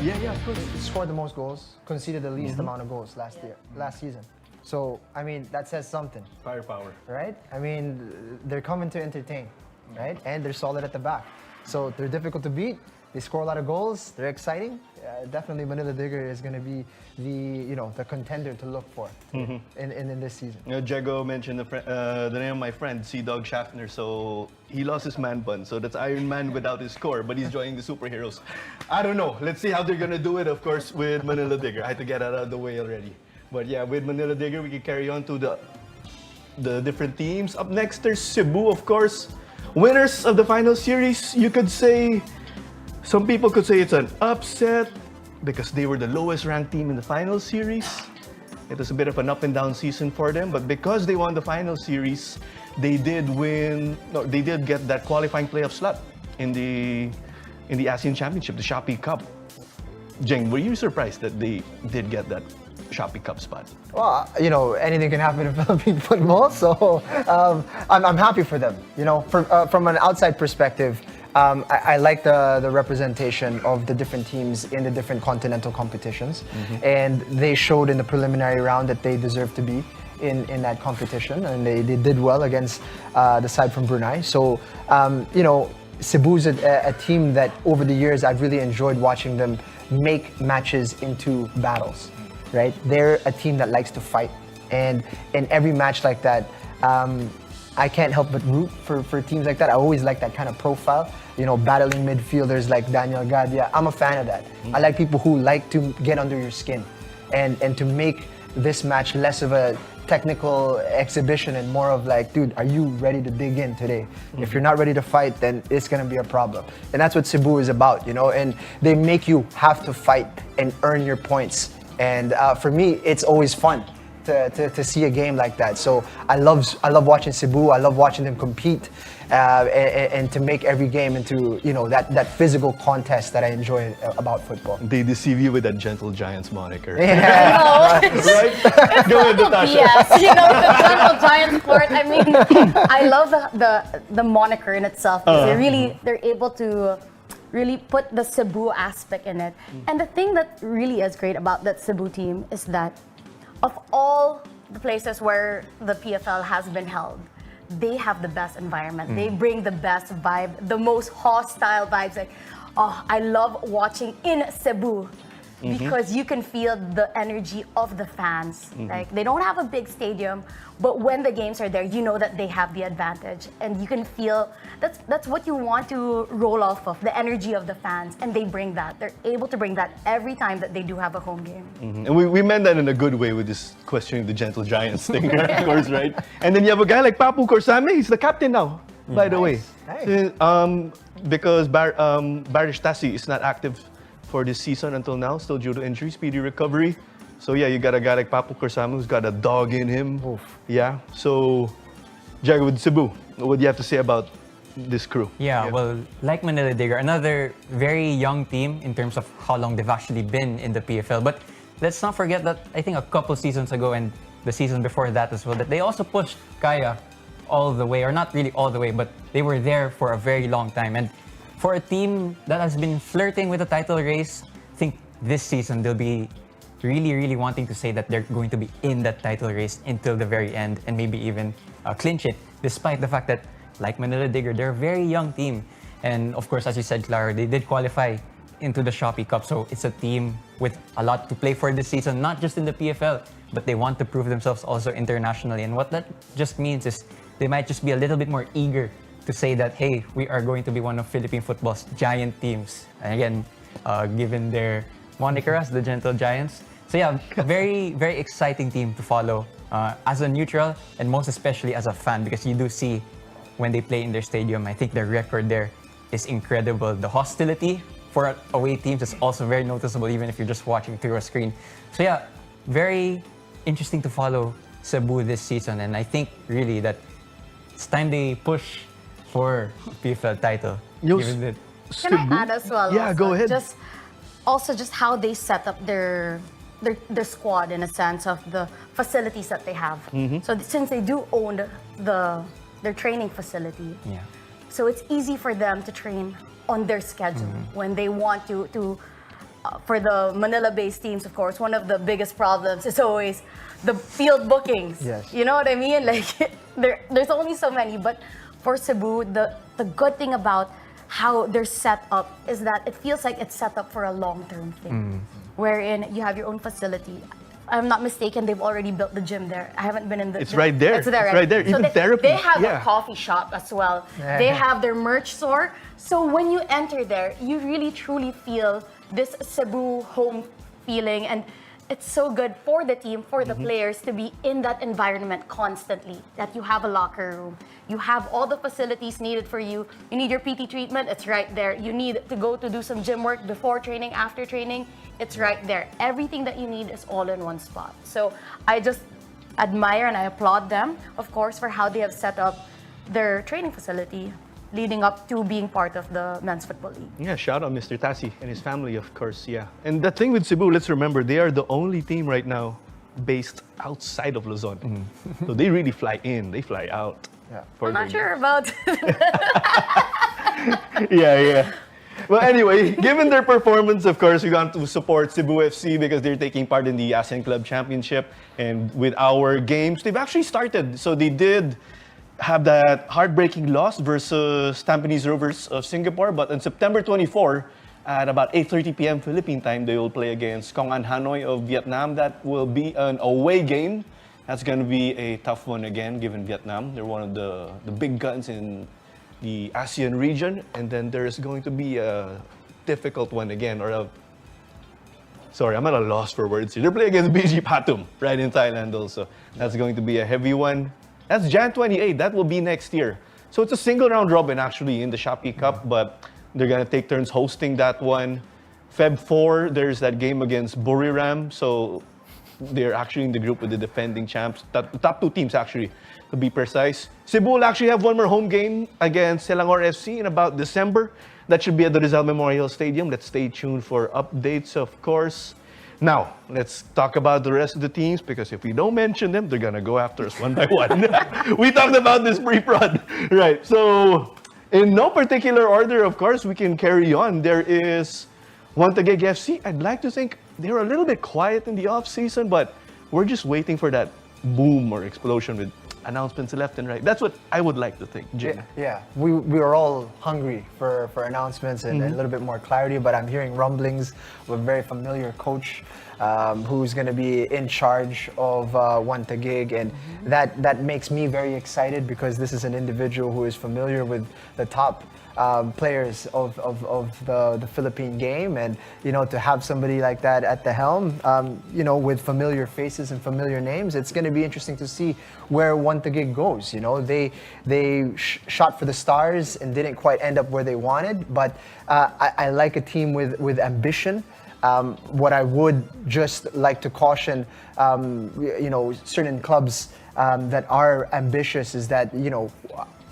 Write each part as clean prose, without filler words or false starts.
Yeah, of course. Scored the most goals, conceded the least amount of goals last season. So, I mean, that says something. Firepower. Right? I mean, they're coming to entertain, right? And they're solid at the back. So they're difficult to beat. They score a lot of goals. They're exciting. Definitely Manila Digger is going to be the contender to look for in this season. Diego mentioned the name of my friend, Sea Dog Schaffner. So he lost his man bun. So that's Iron Man without his core, but he's joining the superheroes. I don't know. Let's see how they're going to do it, of course, with Manila Digger. I had to get that out of the way already. But yeah, with Manila Digger, we can carry on to the different teams. Up next, there's Cebu, of course. Winners of the final series, you could say. Some people could say it's an upset because they were the lowest ranked team in the final series. It was a bit of an up and down season for them, but because they won the final series, they did get that qualifying playoff slot in the ASEAN Championship, the Shopee Cup. Jeng, were you surprised that they did get that Shopee Cup spot? Well, anything can happen in Philippine football, so I'm happy for them. From an outside perspective, I like the representation of the different teams in the different continental competitions, and they showed in the preliminary round that they deserve to be in that competition, and they did well against the side from Brunei. So, Cebu's a team that over the years I've really enjoyed watching them make matches into battles. Right? They're a team that likes to fight, and in every match like that, I can't help but root for teams like that. I always like that kind of profile, battling midfielders like Daniel Gadia. I'm a fan of that. I like people who like to get under your skin and to make this match less of a technical exhibition and more of like, dude, are you ready to dig in today? If you're not ready to fight, then it's gonna be a problem. And that's what Cebu is about, and they make you have to fight and earn your points. And for me, it's always fun to see a game like that. So I love watching Cebu. I love watching them compete and to make every game into that physical contest that I enjoy about football. They deceive you with that Gentle Giants moniker. Yeah. Right? Go ahead, Natasha. Yes, the Gentle Giants sport. I mean, I love the moniker in itself. They're able to really put the Cebu aspect in it. And the thing that really is great about that Cebu team is that of all the places where the PFL has been held, they have the best environment. They bring the best vibe, the most hostile vibes. Like, I love watching in Cebu because you can feel the energy of the fans. Like, they don't have a big stadium, but when the games are there, you know that they have the advantage, and you can feel that's what you want to roll off of, the energy of the fans, and they bring that. They're able to bring that every time that they do have a home game. And we meant that in a good way with this questioning the Gentle Giants thing, of course, right? And then you have a guy like Papu Korsame, he's the captain now, by the way. Nice. Because Barish Tassi is not active for this season until now, still due to injury, speedy recovery. So yeah, you got a guy like Papu Korsame who's got a dog in him. Oof. Yeah. So, Jago, with Cebu, what do you have to say about this crew? Yeah, well, like Manila Digger, another very young team in terms of how long they've actually been in the PFL. But let's not forget that I think a couple seasons ago and the season before that as well, that they also pushed Kaya all the way, or not really all the way, but they were there for a very long time. And for a team that has been flirting with the title race, I think this season they'll be really wanting to say that they're going to be in that title race until the very end and maybe even clinch it, despite the fact that, like Manila Digger, they're a very young team. And of course, as you said, Clara, they did qualify into the Shopee Cup. So it's a team with a lot to play for this season, not just in the PFL, but they want to prove themselves also internationally. And what that just means is they might just be a little bit more eager to say that, hey, we are going to be one of Philippine football's giant teams. And again, given their moniker as the Gentle Giants. So yeah, a very exciting team to follow as a neutral and most especially as a fan, because you do see when they play in their stadium, I think their record there is incredible. The hostility for away teams is also very noticeable, even if you're just watching through a screen. So yeah, very interesting to follow Cebu this season, and I think really that it's time they push for PFL title. Given that Can I add as well? Yeah, also, go ahead. Just how they set up their squad in a sense of the facilities that they have. So since they do own their training facility, so it's easy for them to train on their schedule when they want to for the Manila-based teams, of course, one of the biggest problems is always the field bookings. Yes. You know what I mean? Like there's only so many, but for Cebu, the good thing about how they're set up is that it feels like it's set up for a long-term thing, wherein you have your own facility. I'm not mistaken, they've already built the gym there. I haven't been in the. It's right there. It's there, It's right there. Even they, therapy. They have Yeah. a coffee shop as well. They have their merch store. So when you enter there, you really truly feel this Cebu home feeling, and it's so good for the team, for the players to be in that environment constantly. That you have a locker room, you have all the facilities needed for you. You need your PT treatment, it's right there. You need to go to do some gym work before training, after training, it's right there. Everything that you need is all in one spot. So I just admire and I applaud them, of course, for how they have set up their training facility leading up to being part of the Men's Football League. Yeah, shout out Mr. Tassi and his family, of course. Yeah. And the thing with Cebu, let's remember, they are the only team right now based outside of Luzon. So they really fly in, they fly out. Yeah. for I'm not their- sure about Yeah. Well, anyway, given their performance, of course, we want to support Cebu FC because they're taking part in the ASEAN Club Championship. And with our games, they've actually started. So they did have that heartbreaking loss versus Tampines Rovers of Singapore. But on September 24, at about 8:30 p.m. Philippine time, they will play against Công An Hanoi of Vietnam. That will be an away game. That's going to be a tough one again, given Vietnam. They're one of the big guns in the ASEAN region. And then there's going to be a difficult one again, sorry, I'm at a loss for words here. They're playing against BG Pathum, right in Thailand also. That's going to be a heavy one. That's Jan 28. That will be next year. So it's a single round robin actually in the Shopee Cup, but they're going to take turns hosting that one. Feb 4, there's that game against Buriram. So they're actually in the group with the defending champs. The top two teams actually, to be precise. Cebu will actually have one more home game against Selangor FC in about December. That should be at the Rizal Memorial Stadium. Let's stay tuned for updates, of course. Now, let's talk about the rest of the teams because if we don't mention them, they're gonna go after us one by one. We talked about this pre-prod. Right, so in no particular order, of course, we can carry on. There is Wantagig FC. I'd like to think they were a little bit quiet in the off-season, but we're just waiting for that boom or explosion with announcements left and right. That's what I would like to think, Jim. Yeah. We were all hungry for announcements and a little bit more clarity, but I'm hearing rumblings of a very familiar coach who's going to be in charge of Wantagig, and that makes me very excited because this is an individual who is familiar with the top players of the Philippine game, and to have somebody like that at the helm, with familiar faces and familiar names, it's going to be interesting to see where Wantagig goes. They shot for the stars and didn't quite end up where they wanted, but I like a team with ambition. What I would just like to caution, certain clubs that are ambitious is that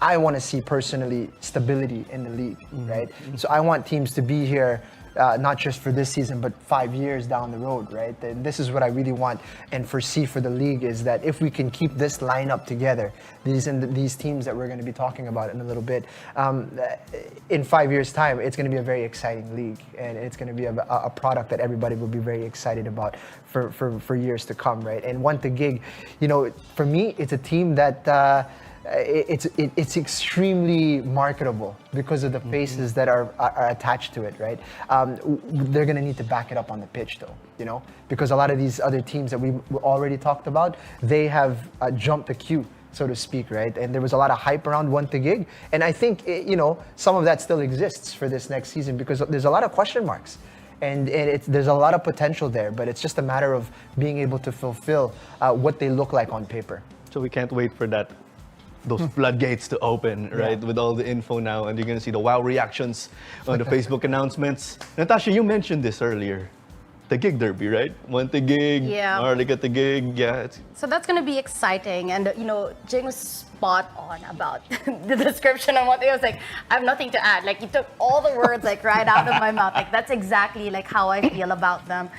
I want to see personally stability in the league, right? So I want teams to be here not just for this season, but 5 years down the road, right? And this is what I really want and foresee for the league is that if we can keep this lineup together, these teams that we're going to be talking about in a little bit, in 5 years' time, it's going to be a very exciting league, and it's going to be a product that everybody will be very excited about for years to come, right? And Wantagig, for me, it's a team that. It's extremely marketable because of the faces that are attached to it, right? They're gonna need to back it up on the pitch, though, because a lot of these other teams that we already talked about, they have jumped the queue, so to speak, right? And there was a lot of hype around Wantagig, and I think some of that still exists for this next season because there's a lot of question marks. And there's a lot of potential there, but it's just a matter of being able to fulfill what they look like on paper. So we can't wait for those floodgates to open, right? With all the info now, and you're gonna see the wow reactions on the Facebook announcements. Natasha, you mentioned this earlier. The gig derby, right? Wantagig, Marlic at the gig, So that's going to be exciting, and Jing was spot on about the description of what it was like. I have nothing to add. Like, you took all the words right out of my mouth. Like, that's exactly how I feel about them.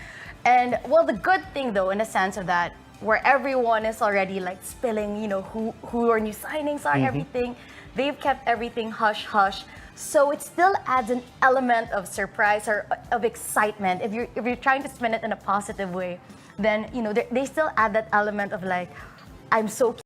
And well, the good thing though, in a sense of that, where everyone is already spilling, who our new signings are, everything. They've kept everything hush hush So it still adds an element of surprise or of excitement. If you're trying to spin it in a positive way, then they still add that element of like, I'm so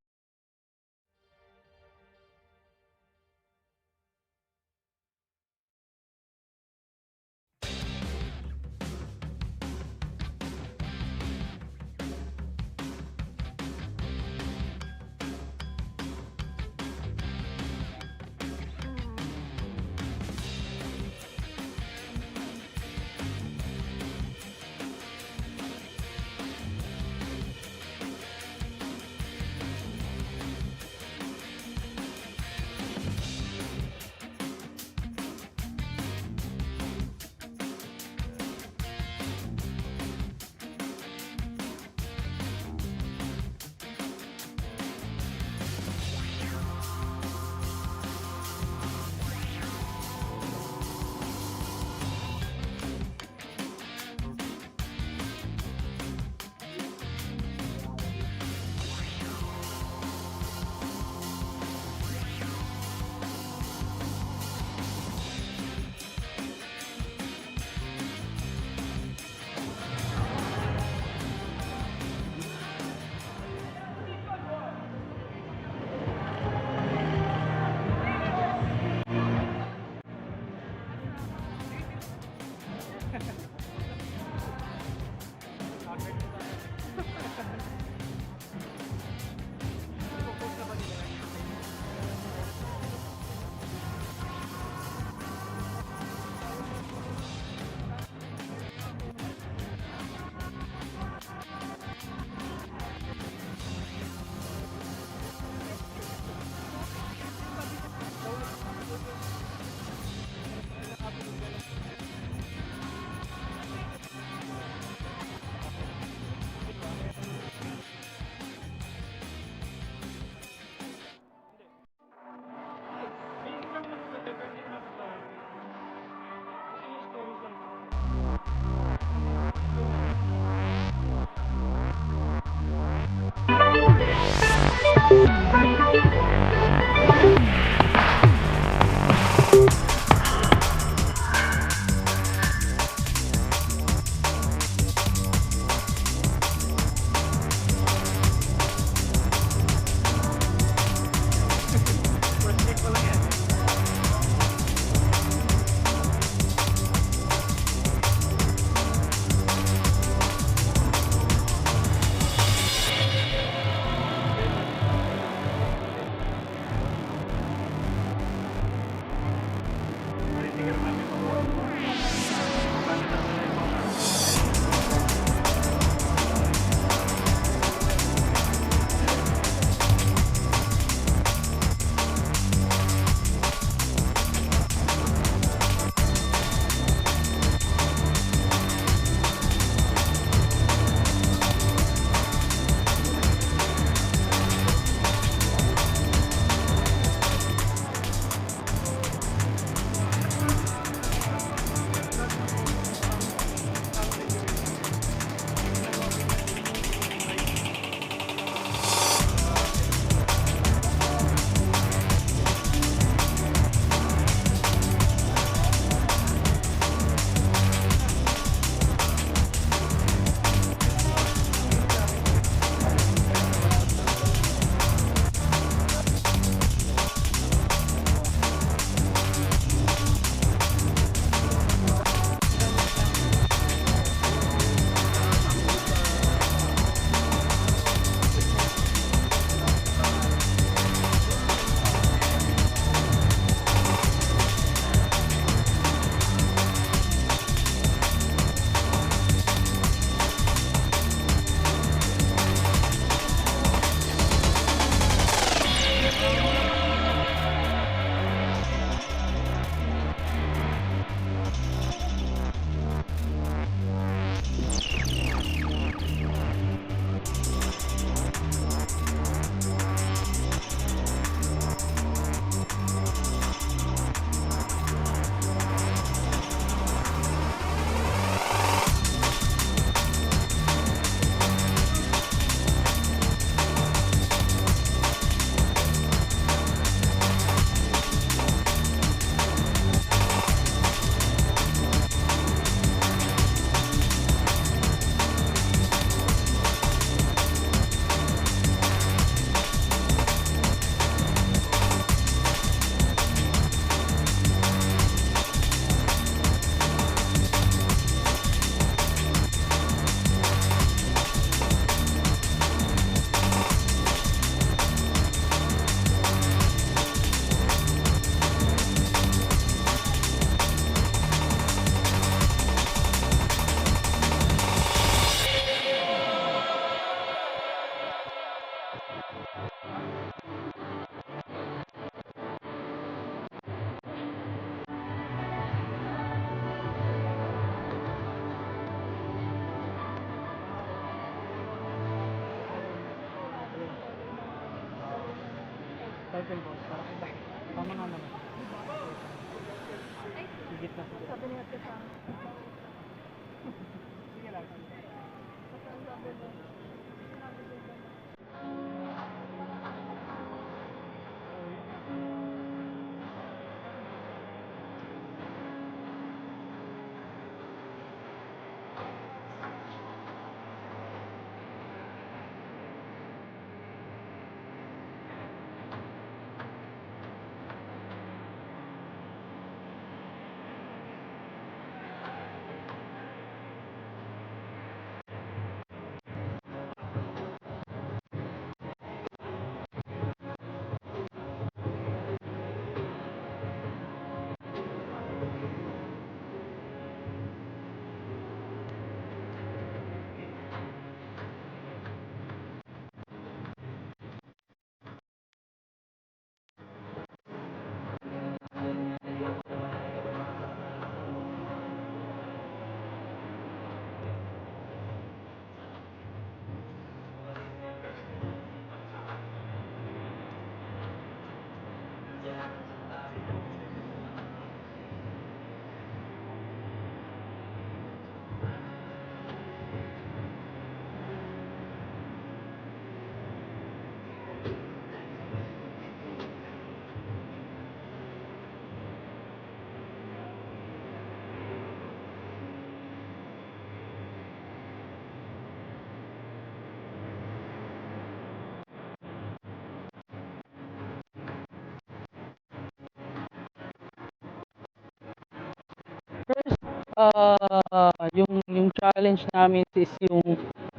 Yung challenge namin is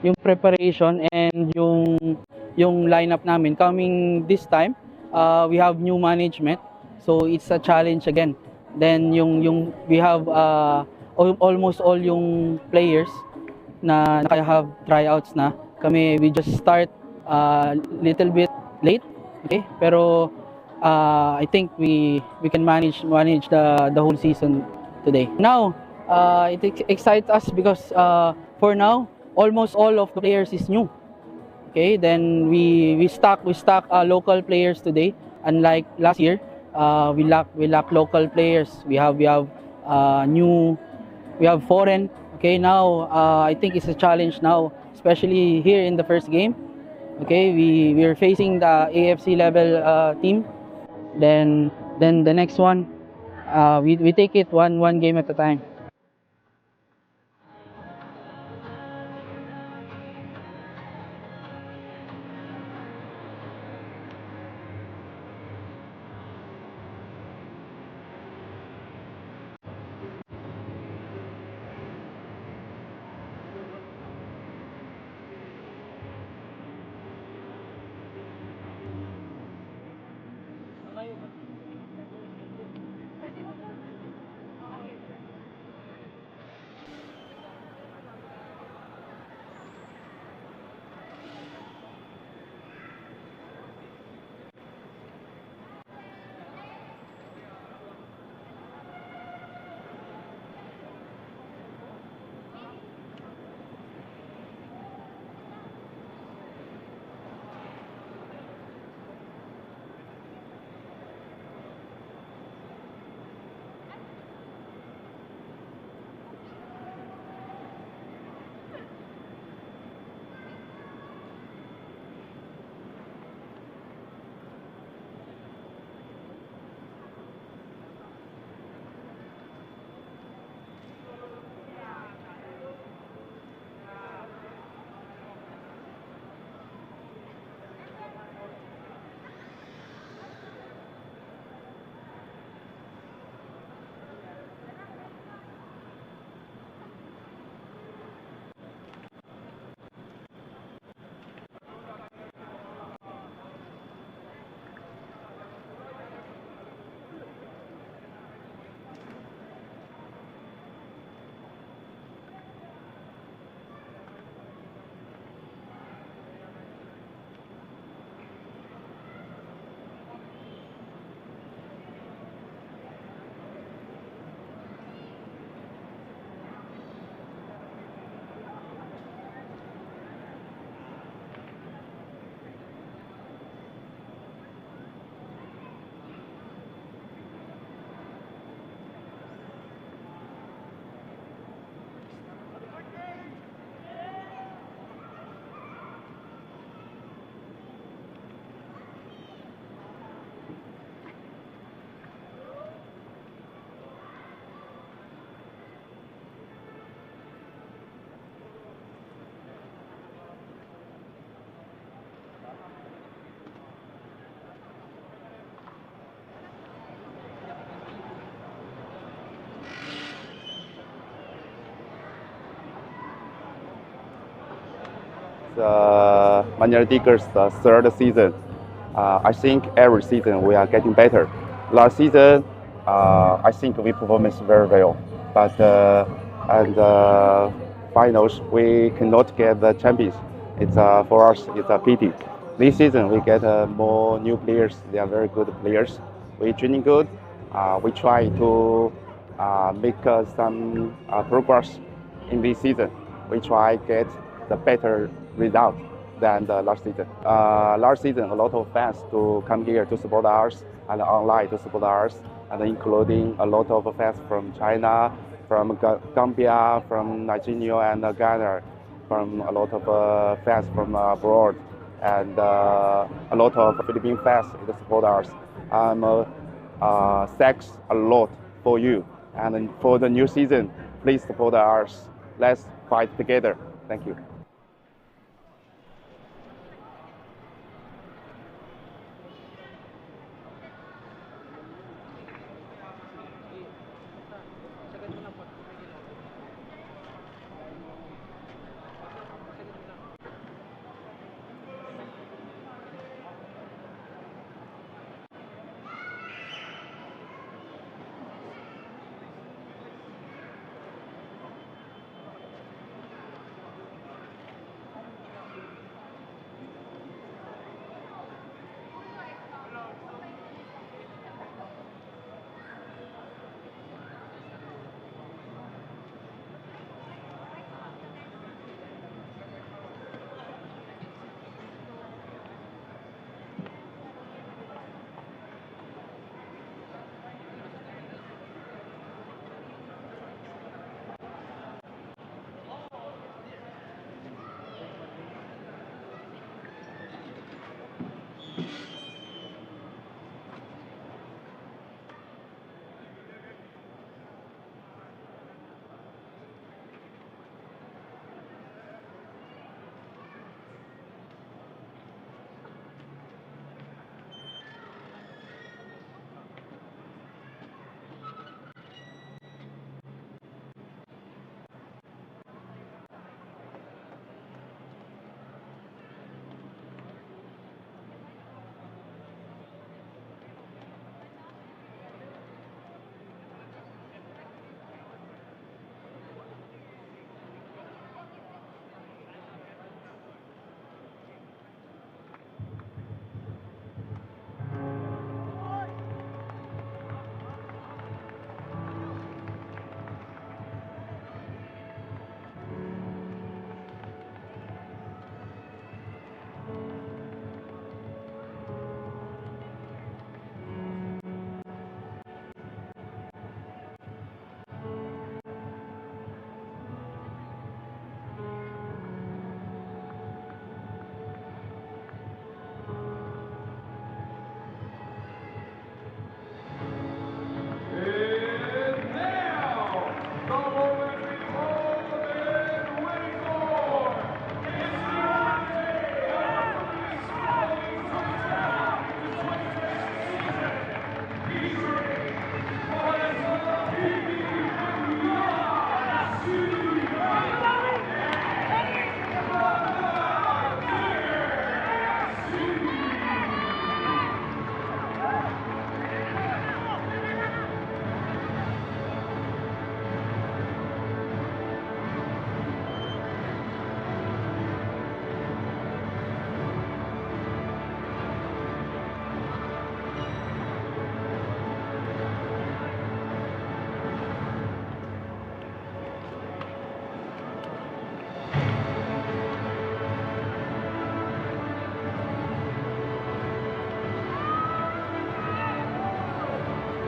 yung preparation and yung lineup namin. Coming this time, we have new management, so it's a challenge again. Then yung we have almost all yung players na naka have tryouts na. Kami we just start little bit late, okay? Pero I think we can manage the whole season today. Now, it excites us because for now almost all of the players is new. Okay, then we stock local players today. Unlike last year, we lack local players. We have new, we have foreign. Okay, now I think it's a challenge now, especially here in the first game. Okay, we're facing the AFC level team. Then the next one, we take it one game at a time. Manila Tigers' third season. I think every season we are getting better. Last season, I think we performed very well, but and finals we cannot get the champions. It's for us it's a pity. This season we get more new players. They are very good players. We training good. We try to make some progress in this season. We try get the better result than the last season. Last season, a lot of fans to come here to support us and online to support us, and including a lot of fans from China, from Gambia, from Nigeria and Ghana, from a lot of fans from abroad, and a lot of Philippine fans to support us. Thanks a lot for you, and for the new season, please support us. Let's fight together. Thank you.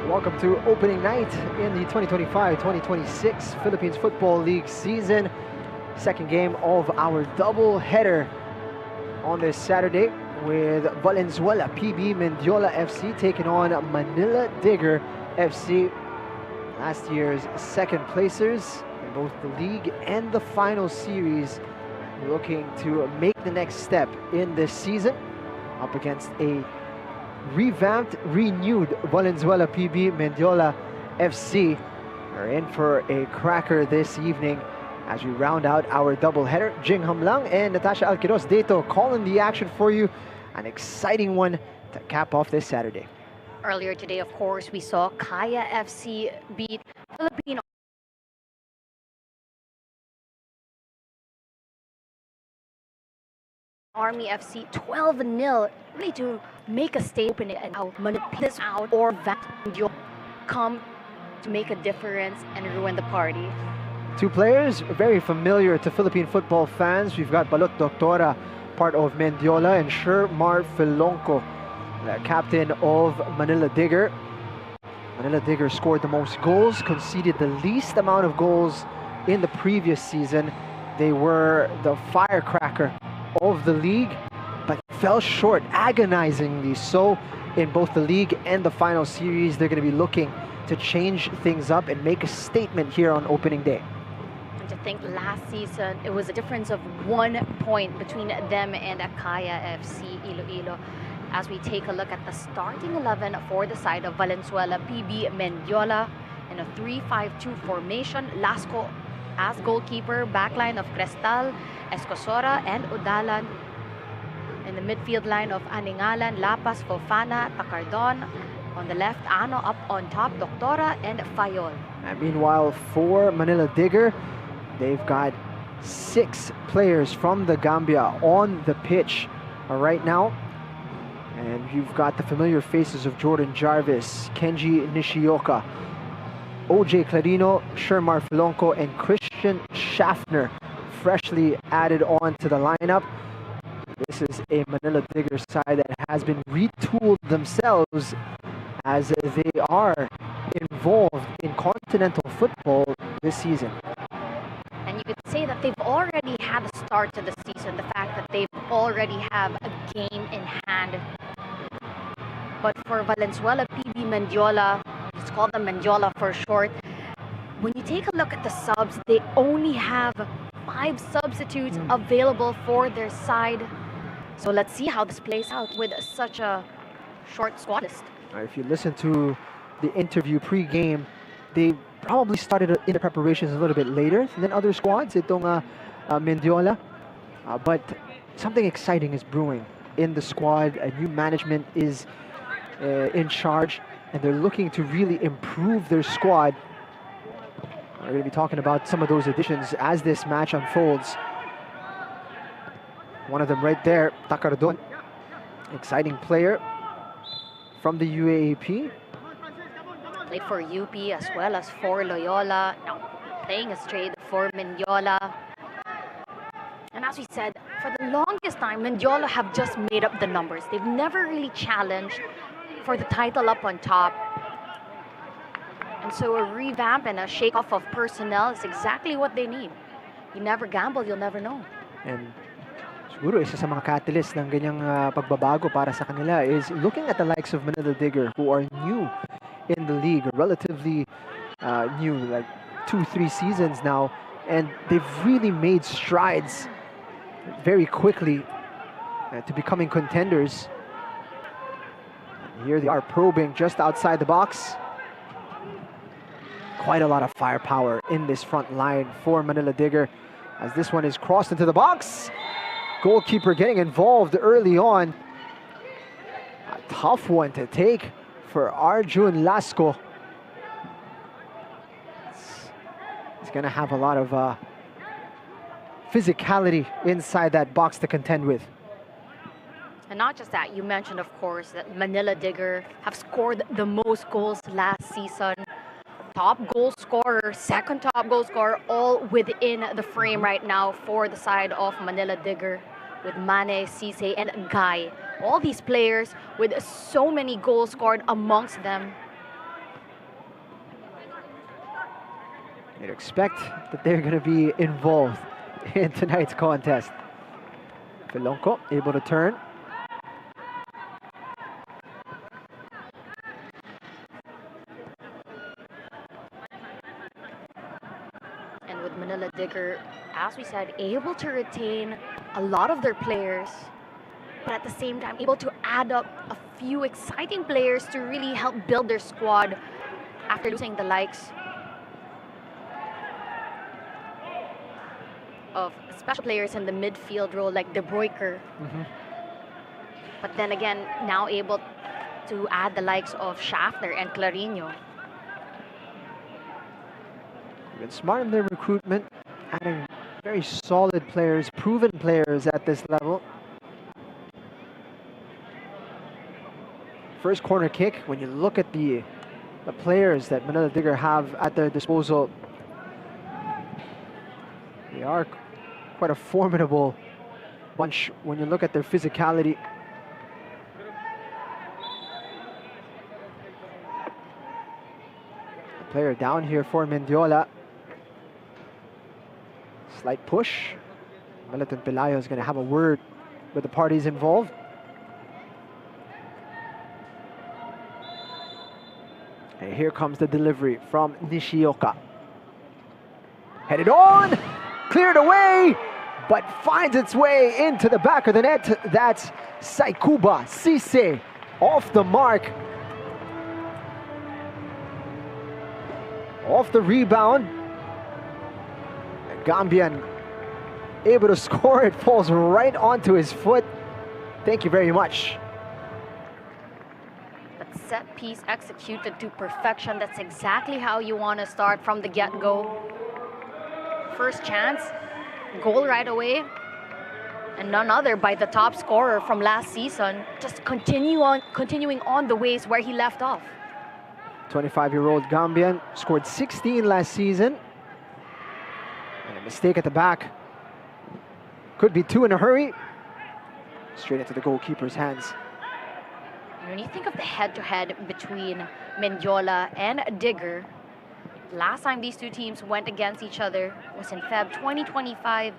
Welcome to opening night in the 2025-2026 Philippines Football League season. Second game of our double header on this Saturday with Valenzuela PB Mendiola FC taking on Manila Digger FC. Last year's second placers in both the league and the final series, looking to make the next step in this season up against a revamped, renewed Valenzuela PB Mendiola FC. Are in for a cracker this evening as we round out our doubleheader. Jing Hamlang and Natasha Alquiros Deto calling the action for you. An exciting one to cap off this Saturday. Earlier today, of course, we saw Kaya FC beat Philippine Army FC 12-0, really to make a statement and how manipulate out or Mendiola come to make a difference and ruin the party. Two players very familiar to Philippine football fans. We've got Balot Doctora, part of Mendiola, and Shermar Filonco, the captain of Manila Digger. Manila Digger scored the most goals, conceded the least amount of goals in the previous season. They were the firecracker of the league, but fell short, agonizingly so, in both the league and the final series. They're going to be looking to change things up and make a statement here on opening day. And to think last season, it was a difference of 1 point between them and Akaya FC Iloilo. As we take a look at the starting 11 for the side of Valenzuela, PB Mendiola in a 3-5-2 formation. Lasco as goalkeeper, backline of Crestal, Escosora, and Udalan. In the midfield line of Aningalan, Lapas, Fofana, Takardon. On the left, Ano up on top, Doctora, and Fayol. And meanwhile, for Manila Digger, they've got 6 players from the Gambia on the pitch right now. And you've got the familiar faces of Jordan Jarvis, Kenji Nishioka, OJ Clarino, Shermar Filonco, and Christian Schaffner freshly added on to the lineup. This is a Manila Digger side that has been retooled themselves as they are involved in continental football this season. And you could say that they've already had a start to the season, the fact that they've already have a game in hand. But for Valenzuela, PB Mendiola, let's call them Mendiola for short, when you take a look at the subs, they only have 5 substitutes available for their side. So let's see how this plays out with such a short squad list. If you listen to the interview pre-game, they probably started in the preparations a little bit later than other squads, itong Mendiola. But something exciting is brewing in the squad. A new management is in charge, and they're looking to really improve their squad. We're going to be talking about some of those additions as this match unfolds. One of them right there, Takardon, exciting player from the UAAP. Played for UP as well as for Loyola. Now playing a straight for Mendiola. And as we said, for the longest time, Mendiola have just made up the numbers. They've never really challenged for the title up on top. And so a revamp and a shake-off of personnel is exactly what they need. You never gamble, you'll never know. And siguro isa sa mga catalyst ng ganyang pagbabago para sa kanila is looking at the likes of Manila Digger, who are new in the league, relatively new, like 2-3 seasons now, and they've really made strides very quickly to becoming contenders. Here they are probing just outside the box. Quite a lot of firepower in this front line for Manila Digger, as this one is crossed into the box. Goalkeeper getting involved early on. A tough one to take for Arjun Lasco. It's going to have a lot of physicality inside that box to contend with. And not just that, you mentioned, of course, that Manila Digger have scored the most goals last season. Top goal scorer, second top goal scorer, all within the frame right now for the side of Manila Digger, with Mane, Cisse, and Guy. All these players with so many goals scored amongst them. You'd expect that they're going to be involved in tonight's contest. Filonco able to turn. And with Manila Digger, as we said, able to retain a lot of their players, but at the same time able to add up a few exciting players to really help build their squad after losing the likes of special players in the midfield role like De Bruyker. But then again, now able to add the likes of Schaffner and Clarino. Been smart in their recruitment, adding very solid players, proven players at this level. First corner kick, when you look at the players that Manila Digger have at their disposal, they are quite a formidable bunch when you look at their physicality. A player down here for Mendiola. Slight push. Militant Pelayo is going to have a word with the parties involved. And here comes the delivery from Nishioka. Headed on, cleared away, but finds its way into the back of the net. That's Saikuba Sise off the mark. Off the rebound. Gambian able to score. It falls right onto his foot. Thank you very much. That set piece executed to perfection. That's exactly how you want to start from the get-go. First chance, goal right away. And none other by the top scorer from last season. Just continuing on the ways where he left off. 25-year-old Gambian scored 16 last season. And a mistake at the back. Could be two in a hurry. Straight into the goalkeeper's hands. When you think of the head-to-head between Mendiola and Digger, last time these two teams went against each other was in Feb 2025,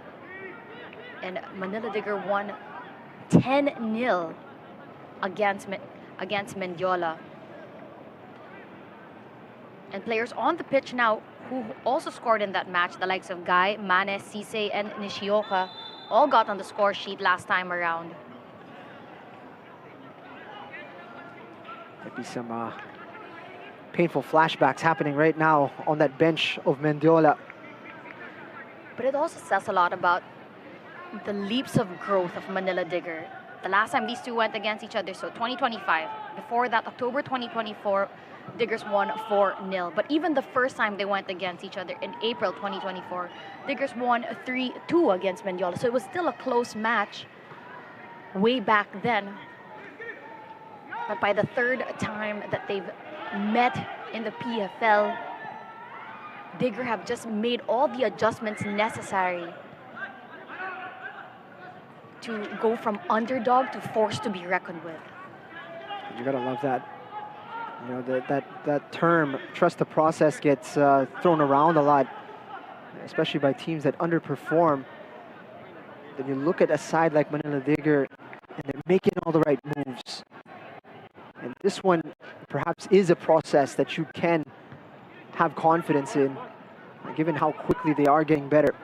and Manila Digger won 10-0 against Mendiola. And players on the pitch now who also scored in that match, the likes of Guy, Mane, Sise, and Nishioka, all got on the score sheet last time around. Might be some painful flashbacks happening right now on that bench of Mendiola. But it also says a lot about the leaps of growth of Manila Digger. The last time these two went against each other, so 2025. Before that, October 2024, Diggers won 4-0. But even the first time they went against each other in April 2024, Diggers won 3-2 against Mendiola. So it was still a close match way back then. But by the third time that they've met in the PFL, Digger have just made all the adjustments necessary to go from underdog to force to be reckoned with. You gotta love that. You know, that term, trust the process, gets thrown around a lot, especially by teams that underperform. Then you look at a side like Manila Digger, and they're making all the right moves. And this one perhaps is a process that you can have confidence in, given how quickly they are getting better.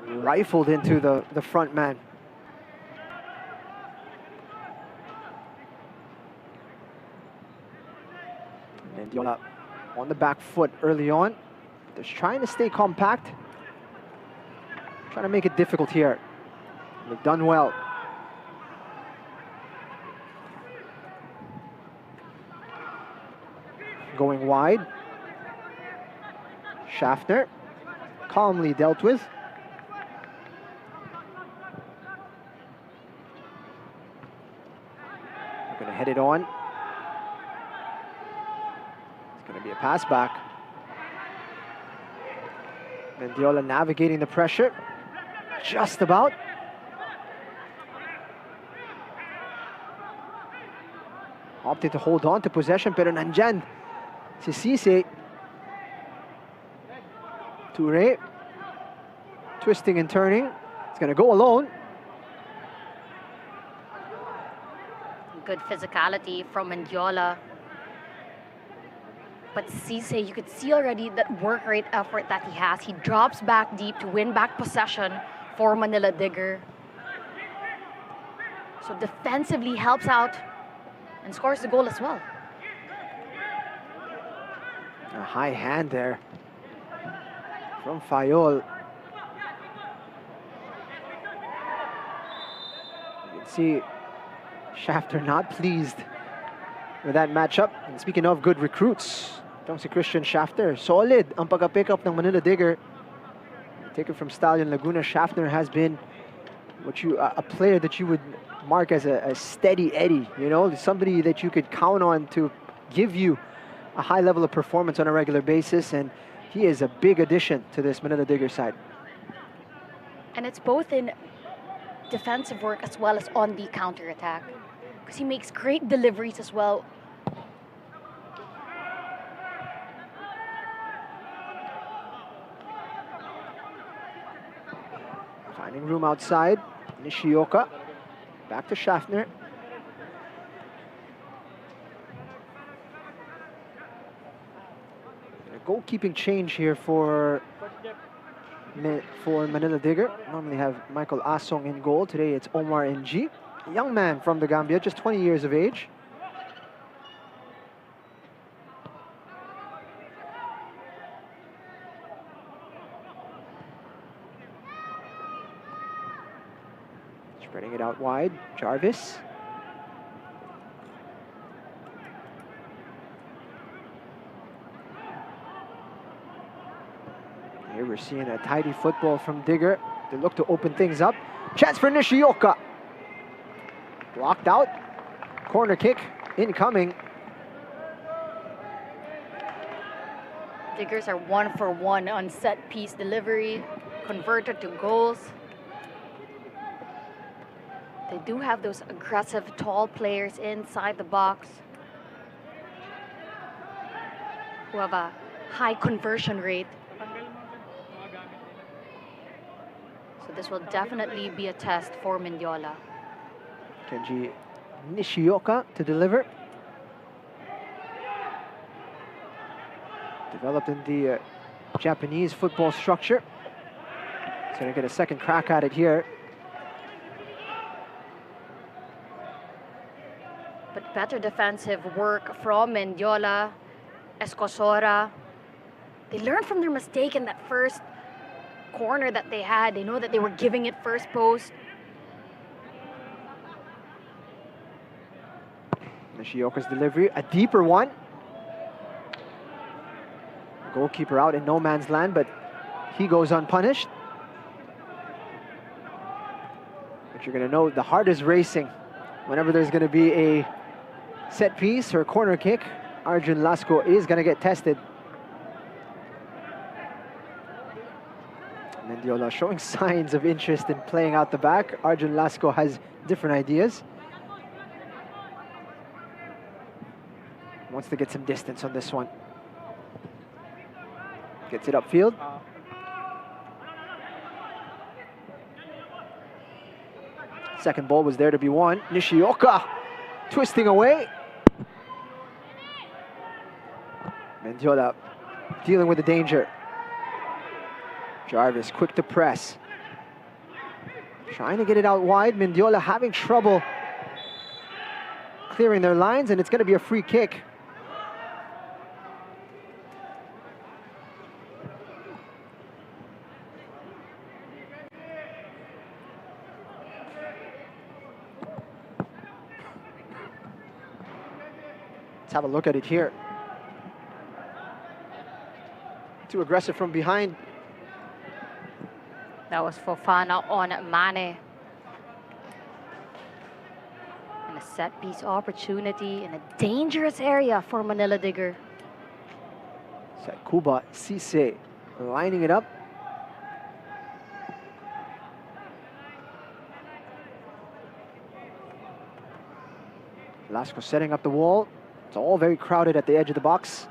Rifled into the front man. Mendiola on the back foot early on. They're trying to stay compact. Trying to make it difficult here. They've done well. Going wide. Schaffner calmly dealt with. They're going to head it on. It's going to be a pass back. Mendiola navigating the pressure. Just about. Opted to hold on to possession, pero nandyan si Sise. Toure. Twisting and turning. It's going to go alone. Good physicality from Mendiola. But Sise, you could see already that work rate effort that he has. He drops back deep to win back possession for Manila Digger. So defensively helps out and scores the goal as well. A high hand there from Fayol. You can see Shafter not pleased with that matchup. And speaking of good recruits, itong si Christian Shafter, solid ang pagka-pick up ng Manila Digger. Taken from Stallion Laguna, Shafter has been a player that you would mark as a steady Eddie, you know, somebody that you could count on to give you a high level of performance on a regular basis, and he is a big addition to this Manila Digger side. And it's both in defensive work as well as on the counter-attack, because he makes great deliveries as well. Finding room outside, Nishioka, back to Schaffner. A goalkeeping change here for Manila Digger. Normally have Michael Asong in goal. Today it's Omar Ng, a young man from the Gambia, just 20 years of age. Spreading it out wide, Jarvis. Here we're seeing a tidy football from Digger. They look to open things up. Chance for Nishioka. Blocked out. Corner kick incoming. Diggers are 1-for-1 on set-piece delivery, converted to goals. They do have those aggressive, tall players inside the box who have a high conversion rate. So this will definitely be a test for Mendiola. Kenji Nishioka to deliver. Developed in the Japanese football structure. He's going to get a second crack at it here. But better defensive work from Mendiola, Escosora. They learned from their mistake in that first corner that they had. They know that they were giving it first post. Nishioka's delivery, a deeper one. Goalkeeper out in no man's land, but he goes unpunished. But you're going to know the heart is racing whenever there's going to be a set piece or a corner kick. Arjun Lasco is going to get tested. Mendiola showing signs of interest in playing out the back. Arjun Lasco has different ideas. Wants to get some distance on this one. Gets it upfield. Second ball was there to be won. Nishioka twisting away. Mendiola dealing with the danger. Jarvis quick to press. Trying to get it out wide. Mendiola having trouble clearing their lines, and it's going to be a free kick. Let's have a look at it here. Too aggressive from behind. That was Fofana on Mane. And a set-piece opportunity in a dangerous area for Manila Digger. Kuba Cisse lining it up. Lasco setting up the wall. It's all very crowded at the edge of the box.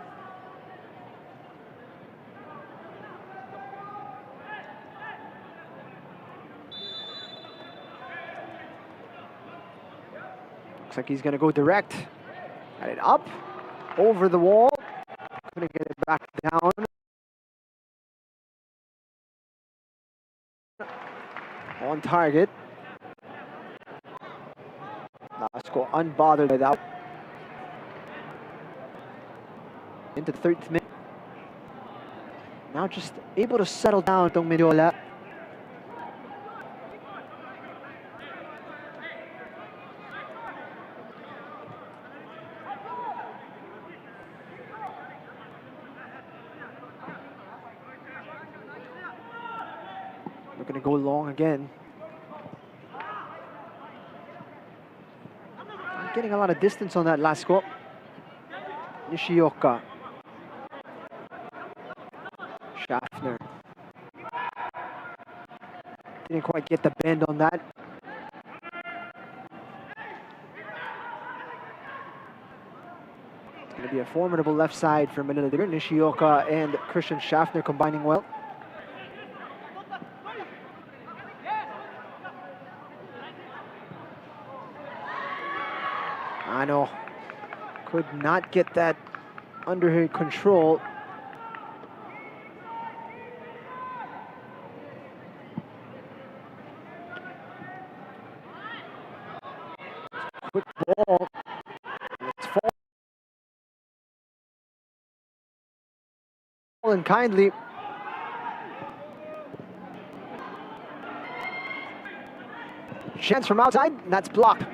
Looks like he's going to go direct. Got it up, over the wall. Couldn't get it back down. On target. Lasco unbothered by that. Into the 30th minute. Now just able to settle down itong Mendiola. We're gonna go long again. Not getting a lot of distance on that last squat. Nishioka. Schaffner. Didn't quite get the bend on that. It's going to be a formidable left side for Manila Digger. Nishioka and Christian Schaffner combining well. Ano could not get that under her control. Quick ball. It's fallen kindly. Chance from outside, and that's blocked.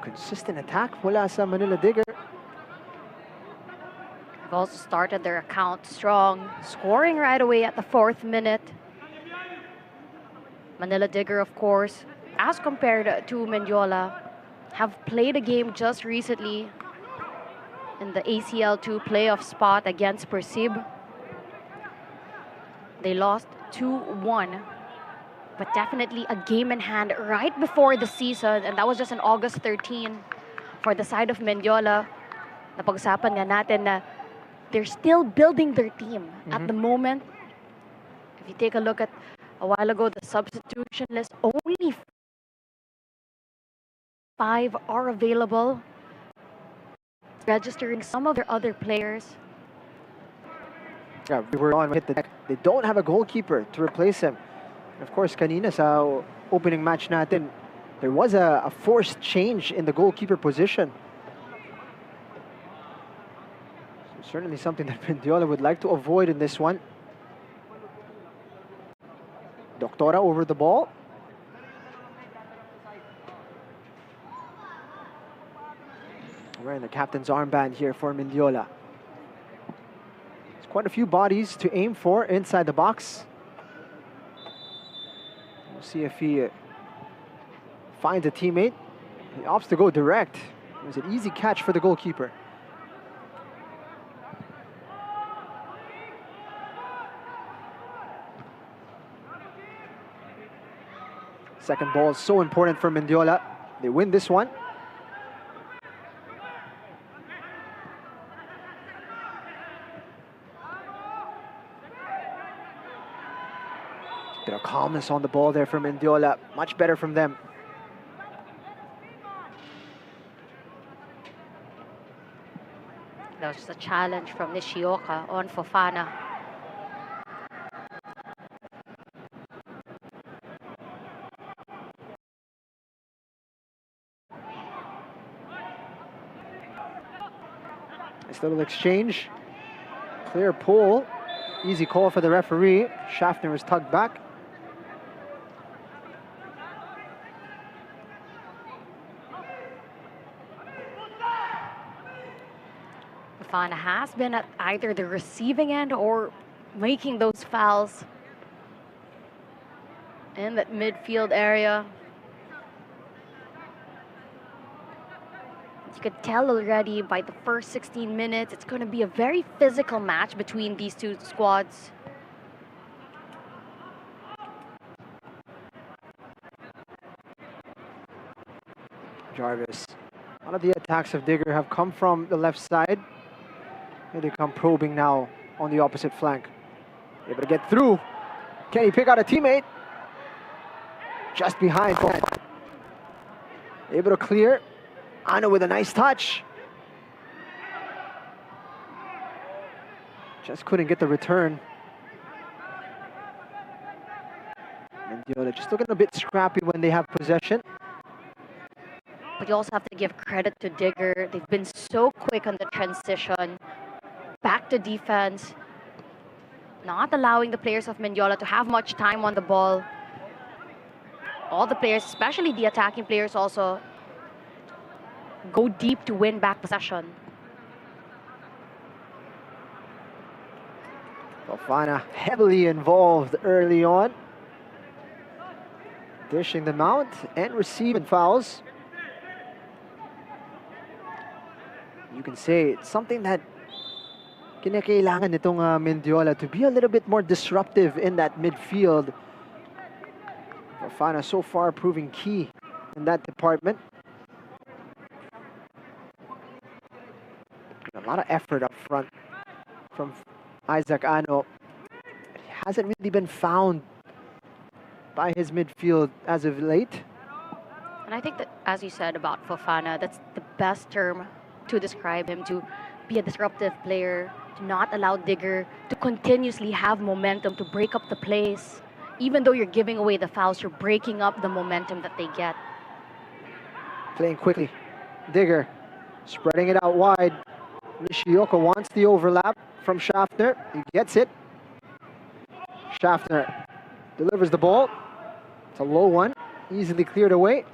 Consistent attack mula sa Manila Digger. They've also started their account strong, scoring right away at the 4th minute. Manila Digger, of course, as compared to Mendiola, have played a game just recently in the ACL2 playoff spot against Persib. They lost 2-1, but definitely a game in hand right before the season, and that was just on August 13 for the side of Mendiola. Napag-usapan nga natin na they're still building their team at the moment. If you take a look at a while ago, the substitution list, only 5 are available, registering some of their other players. Yeah, we were on hit the deck. They don't have a goalkeeper to replace him. Of course, kanina sa opening match natin, there was a forced change in the goalkeeper position. So certainly something that Mendiola would like to avoid in this one. Doctora over the ball. Wearing the captain's armband here for Mendiola. There's quite a few bodies to aim for inside the box. We'll see if he finds a teammate. He opts to go direct. It was an easy catch for the goalkeeper. Second ball is so important for Mendiola. They win this one. Bit of calmness on the ball there for Mendiola. Much better from them. That was just a challenge from Nishioka on Fofana. Nice little exchange. Clear pull. Easy call for the referee. Schaffner was tugged back. Fofana has been at either the receiving end or making those fouls in that midfield area. You could tell already by the first 16 minutes, it's going to be a very physical match between these two squads. Jarvis. A lot of the attacks of Digger have come from the left side. Here they come probing now on the opposite flank. Able to get through. Can he pick out a teammate? Just behind. Able to clear. Ano with a nice touch. Just couldn't get the return. Mendiola just looking a bit scrappy when they have possession. But you also have to give credit to Digger. They've been so quick on the transition. Back to defense. Not allowing the players of Mendiola to have much time on the ball. All the players, especially the attacking players, also go deep to win back possession. Fofana heavily involved early on, dishing them out and receiving fouls. You can say it's something that kinakailangan nitong Mendiola to be a little bit more disruptive in that midfield. Fofana so far proving key in that department. A lot of effort up front from Isaac Ano. He hasn't really been found by his midfield as of late. And I think that, as you said about Fofana, that's the best term to describe him, to be a disruptive player, to not allow Digger to continuously have momentum, to break up the plays. Even though you're giving away the fouls, you're breaking up the momentum that they get. Playing quickly. Digger spreading it out wide. Nishioka wants the overlap from Schaffner. He gets it. Schaffner delivers the ball. It's a low one. Easily cleared away.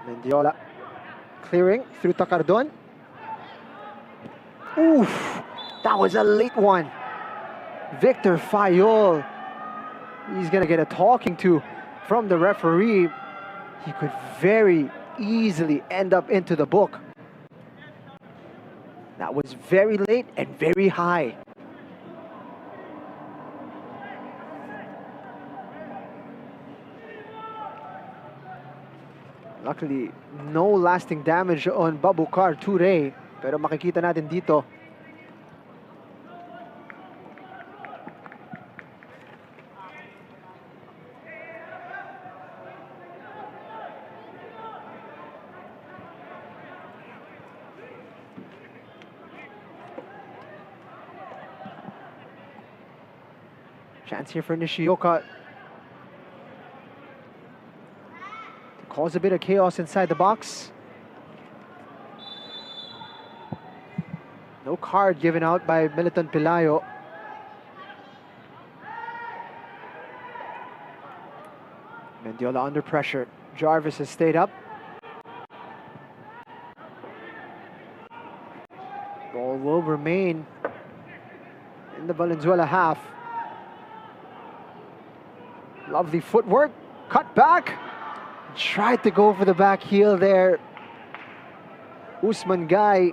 Mendiola clearing through Takardon. Oof! That was a late one. Victor Fayol. He's gonna get a talking to from the referee. He could very easily end up into the book. That was very late and very high. Luckily, no lasting damage on Babukar Toure. Pero makikita natin dito, chance here for Nishioka to cause a bit of chaos inside the box. No card given out by Militon Pelayo. Mendiola under pressure. Jarvis has stayed up. Ball will remain in the Valenzuela half. Lovely footwork, cut back. Tried to go for the back heel there. Usman Guy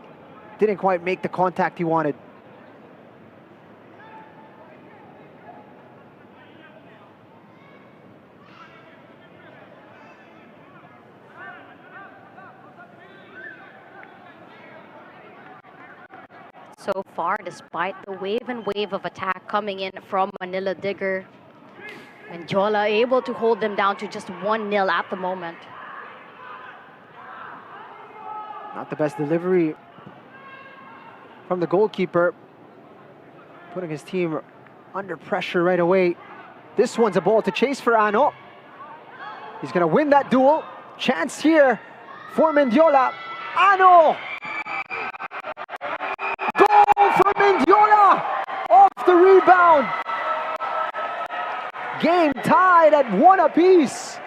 didn't quite make the contact he wanted. So far, despite the wave and wave of attack coming in from Manila Digger, Mendiola able to hold them down to just 1-0 at the moment. Not the best delivery from the goalkeeper, putting his team under pressure right away. This one's a ball to chase for Ano. He's gonna win that duel. Chance here for Mendiola. Ano! Goal for Mendiola! Off the rebound. Game tied at 1 apiece.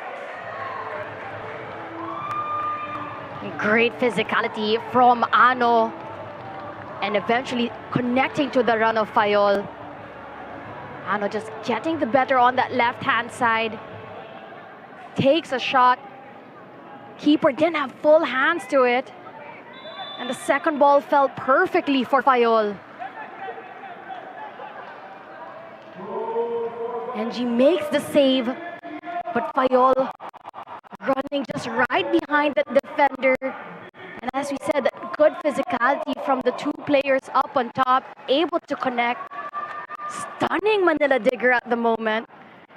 Great physicality from Ano, and eventually connecting to the run of Fayol. Ano just getting the better on that left-hand side. Takes a shot. Keeper didn't have full hands to it. And the second ball fell perfectly for Fayol. Engie makes the save, but Fayol running just right behind the defender. And as we said, that good physicality from the two players up on top, able to connect. Stunning Manila Digger at the moment,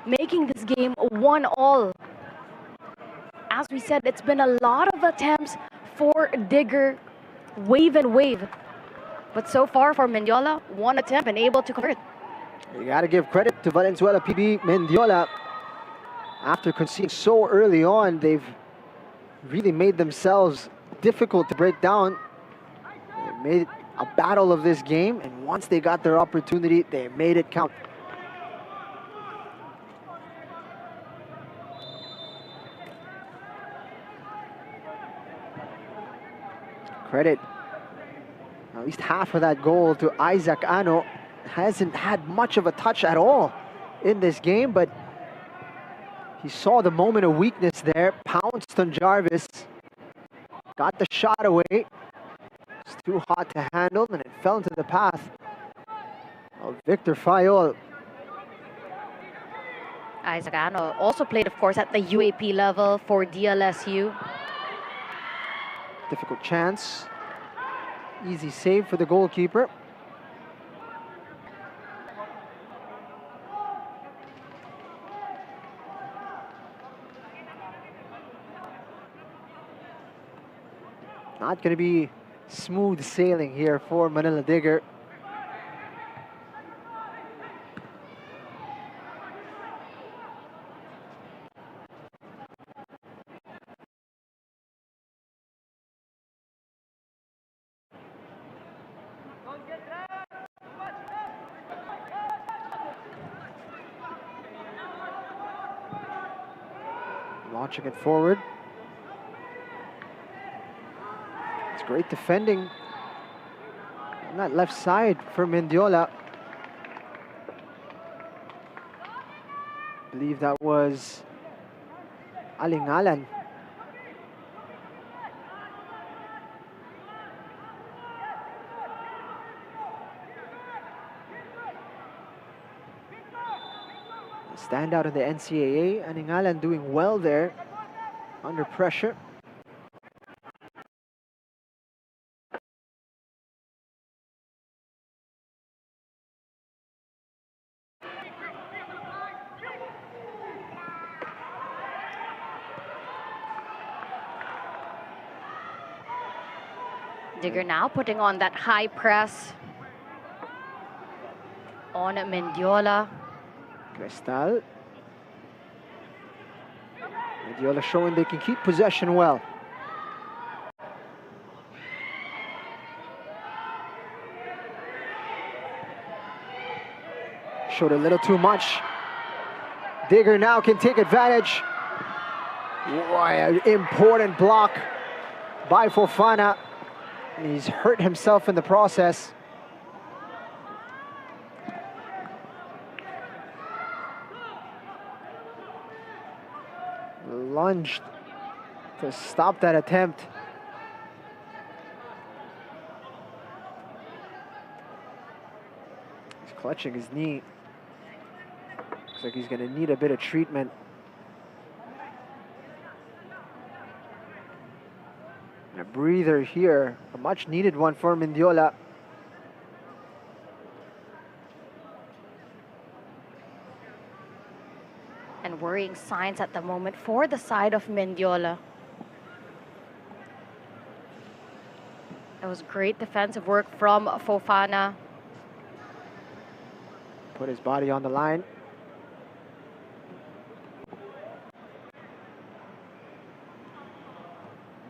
making this game 1-1. As we said, it's been a lot of attempts for Digger, wave and wave. But so far for Mendiola, one attempt and able to convert. You gotta give credit to Valenzuela PB Mendiola. After conceding so early on, they've really made themselves difficult to break down. They made a battle of this game, and once they got their opportunity, they made it count. Credit at least half of that goal to Isaac Ano. Hasn't had much of a touch at all in this game, but he saw the moment of weakness there, pounced on Jarvis, got the shot away. It's too hot to handle, and it fell into the path of Victor Fayol. Isaac Ano also played, of course, at the UAP level for DLSU. Difficult chance. Easy save for the goalkeeper. Not going to be smooth sailing here for Manila Digger. Launching it forward. It's great defending on that left side for Mendiola. I believe that was Alingalan. Standout in the NCAA. Alingalan doing well there under pressure. Digger now putting on that high press on Mendiola. Cristal. Mendiola showing they can keep possession well. Showed a little too much. Digger now can take advantage. Boy, an important block by Fofana. And he's hurt himself in the process. Lunged to stop that attempt. He's clutching his knee. Looks like he's going to need a bit of treatment. And a breather here, a much needed one for Mendiola. And worrying signs at the moment for the side of Mendiola. It was great defensive work from Fofana. Put his body on the line.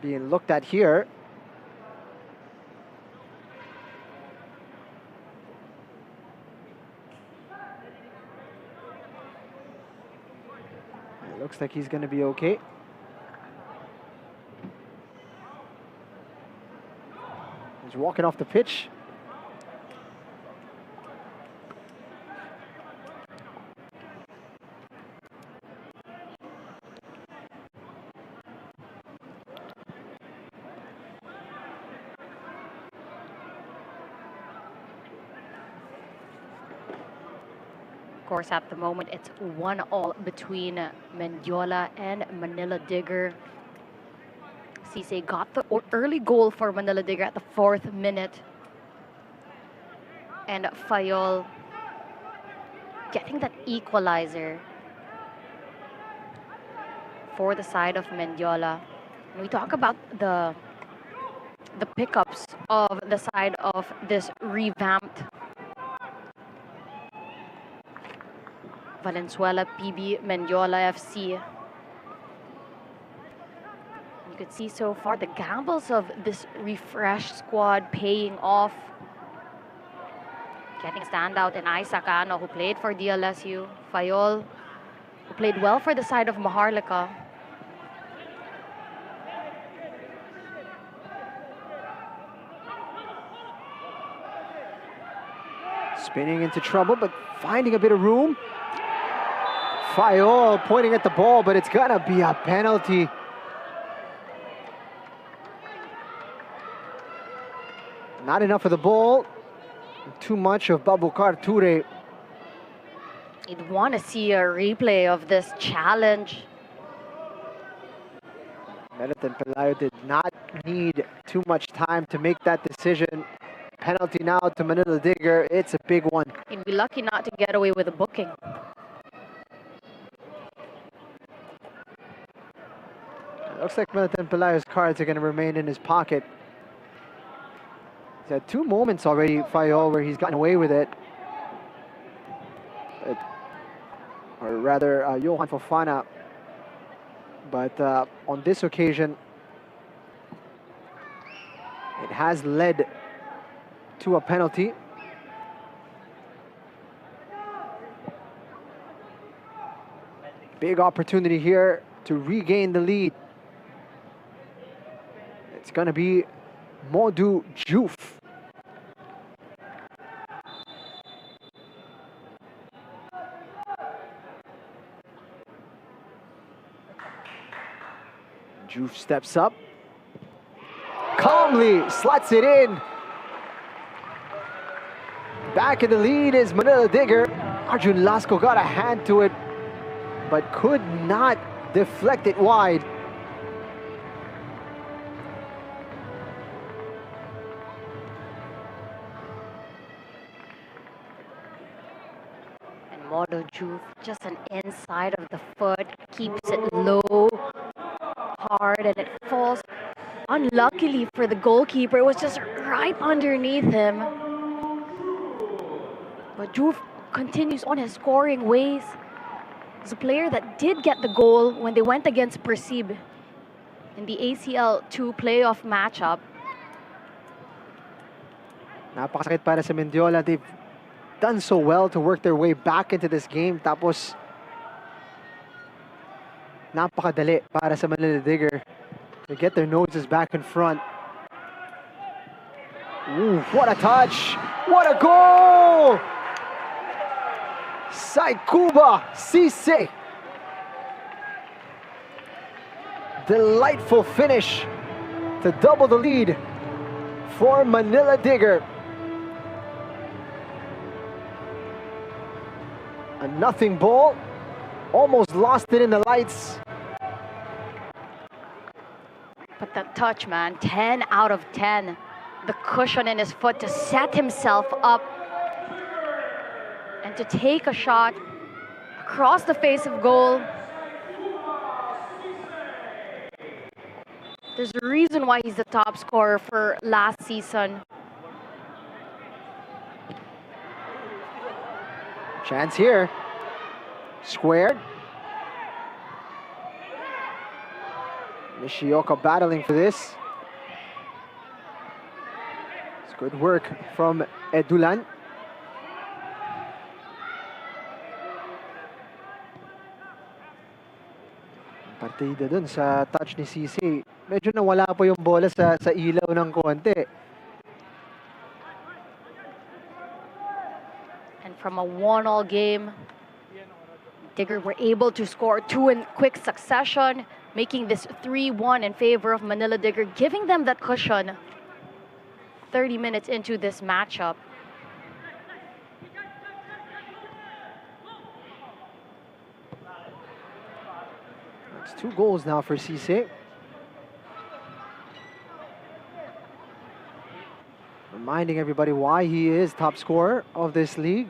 Being looked at here. It looks like he's going to be okay. He's walking off the pitch. Of course, at the moment, it's 1-1 between Mendiola and Manila Digger. Cisse got the early goal for Manila Digger at the 4th minute. And Fayol getting that equalizer for the side of Mendiola. And we talk about the pickups of the side of this revamped Valenzuela, PB, Mendiola FC. You could see so far the gambles of this refreshed squad paying off. Getting standout in Isaac Ano, who played for DLSU. Fayol, who played well for the side of Maharlika. Spinning into trouble, but finding a bit of room. Fayol pointing at the ball, but it's gonna be a penalty. Not enough of the ball. Too much of Babukar Ture. You'd want to see a replay of this challenge. Melton Pelayo did not need too much time to make that decision. Penalty now to Manila Digger. It's a big one. He'd be lucky not to get away with a booking. Looks like Melton Pelayo's cards are going to remain in his pocket. He's had two moments already, Fayol, where he's gotten away with it. Or rather, Johan Fofana. But on this occasion, it has led to a penalty. Big opportunity here to regain the lead. It's going to be Modu Juf. Juf steps up. Calmly slots it in. Back in the lead is Manila Digger. Arjun Lasco got a hand to it, but could not deflect it wide. And Modo Juve, just an inside of the foot, keeps it low, hard, and it falls. Unluckily for the goalkeeper, it was just right underneath him. But Juve continues on his scoring ways. He's a player that did get the goal when they went against Persib in the ACL 2 playoff matchup. Napakasakit para sa Mendiola. They've done so well to work their way back into this game. Tapos, napakadali para sa Manila Digger to get their noses back in front. Ooh, what a touch! What a goal! Saikuba Sise. Delightful finish to double the lead for Manila Digger. A nothing ball. Almost lost it in the lights. But that touch, man, 10 out of 10. The cushion in his foot to set himself up and to take a shot across the face of goal. There's a reason why he's the top scorer for last season. Chance here. Squared. Nishioka battling for this. It's good work from Edulan. Partida dun sa touch ni Sisi. Medyo nawala po yung bola sa ilaw ng konti. And from a 1-all game, Digger were able to score 2 in quick succession, making this 3-1 in favor of Manila Digger, giving them that cushion 30 minutes into this matchup. It's 2 goals now for Cisse. Reminding everybody why he is top scorer of this league.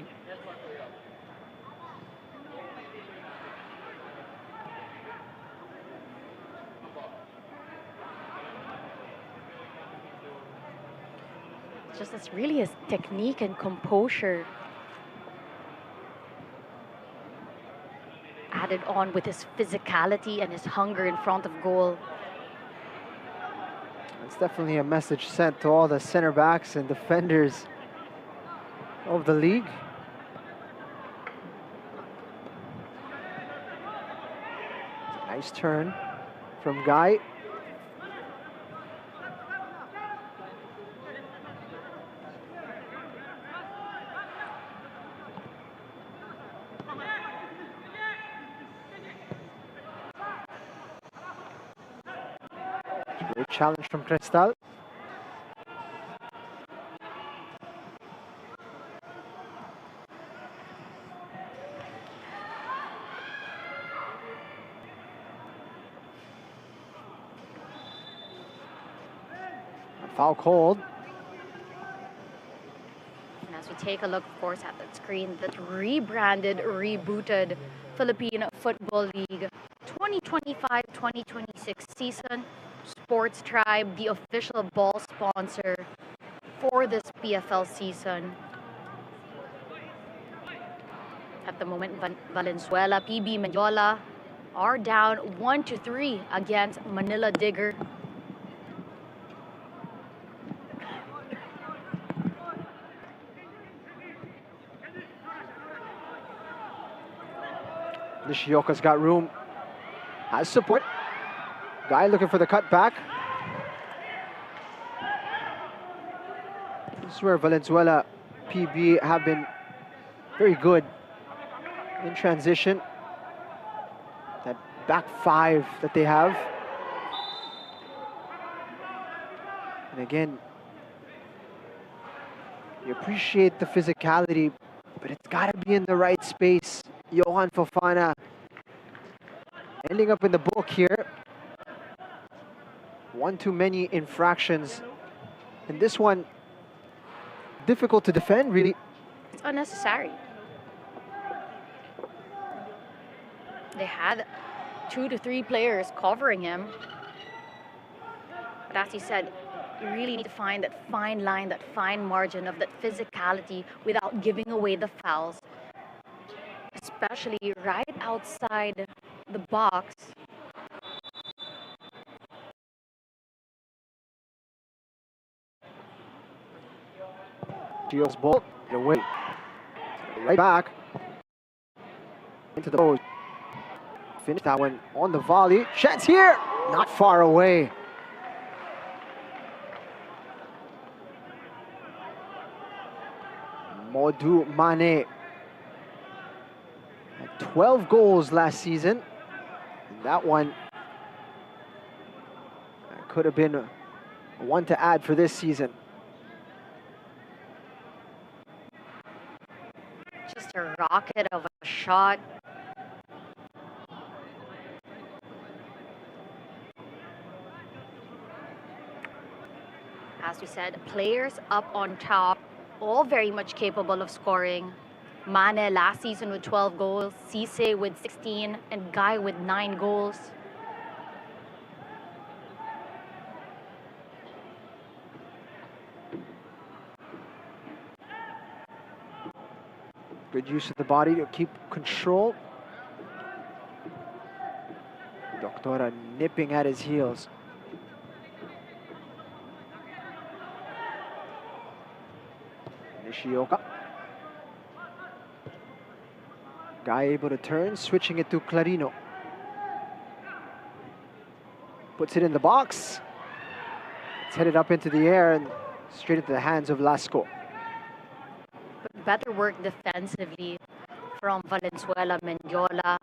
It's really his technique and composure. added on with his physicality and his hunger in front of goal. It's definitely a message sent to all the center backs and defenders of the league. Nice turn from Guy. Great challenge from Cristal. Foul called. And as we take a look, of course, at that screen, that rebranded, rebooted Philippine Football League 2025-2026 season, Sports Tribe, the official ball sponsor for this PFL season. At the moment, Valenzuela, PB Mendiola are down 1-3 against Manila Digger. Nishioka's got room, has support. Guy looking for the cutback. This is where Valenzuela, PB have been very good in transition. That back five that they have. And again, you appreciate the physicality, but it's got to be in the right space. Johan Fofana ending up in the book here. One too many infractions. And this one, difficult to defend, really. It's unnecessary. They had 2 to 3 players covering him. But as he said, you really need to find that fine line, that fine margin of that physicality without giving away the fouls. Especially right outside the box. Gio's ball, and away. Right back. Into the post. Finish that one on the volley. Chance here! Not far away. Modu Mane. Had 12 goals last season. And that one could have been one to add for this season. Just a rocket of a shot. As we said, players up on top, all very much capable of scoring. Mane last season with 12 goals, Cisse with 16, and Guy with 9 goals. Good use of the body to keep control. Doctora nipping at his heels. Nishioka. Guy able to turn, switching it to Clarino. Puts it in the box. It's headed up into the air and straight into the hands of Lasco. But better work defensively from Valenzuela, Mendiola.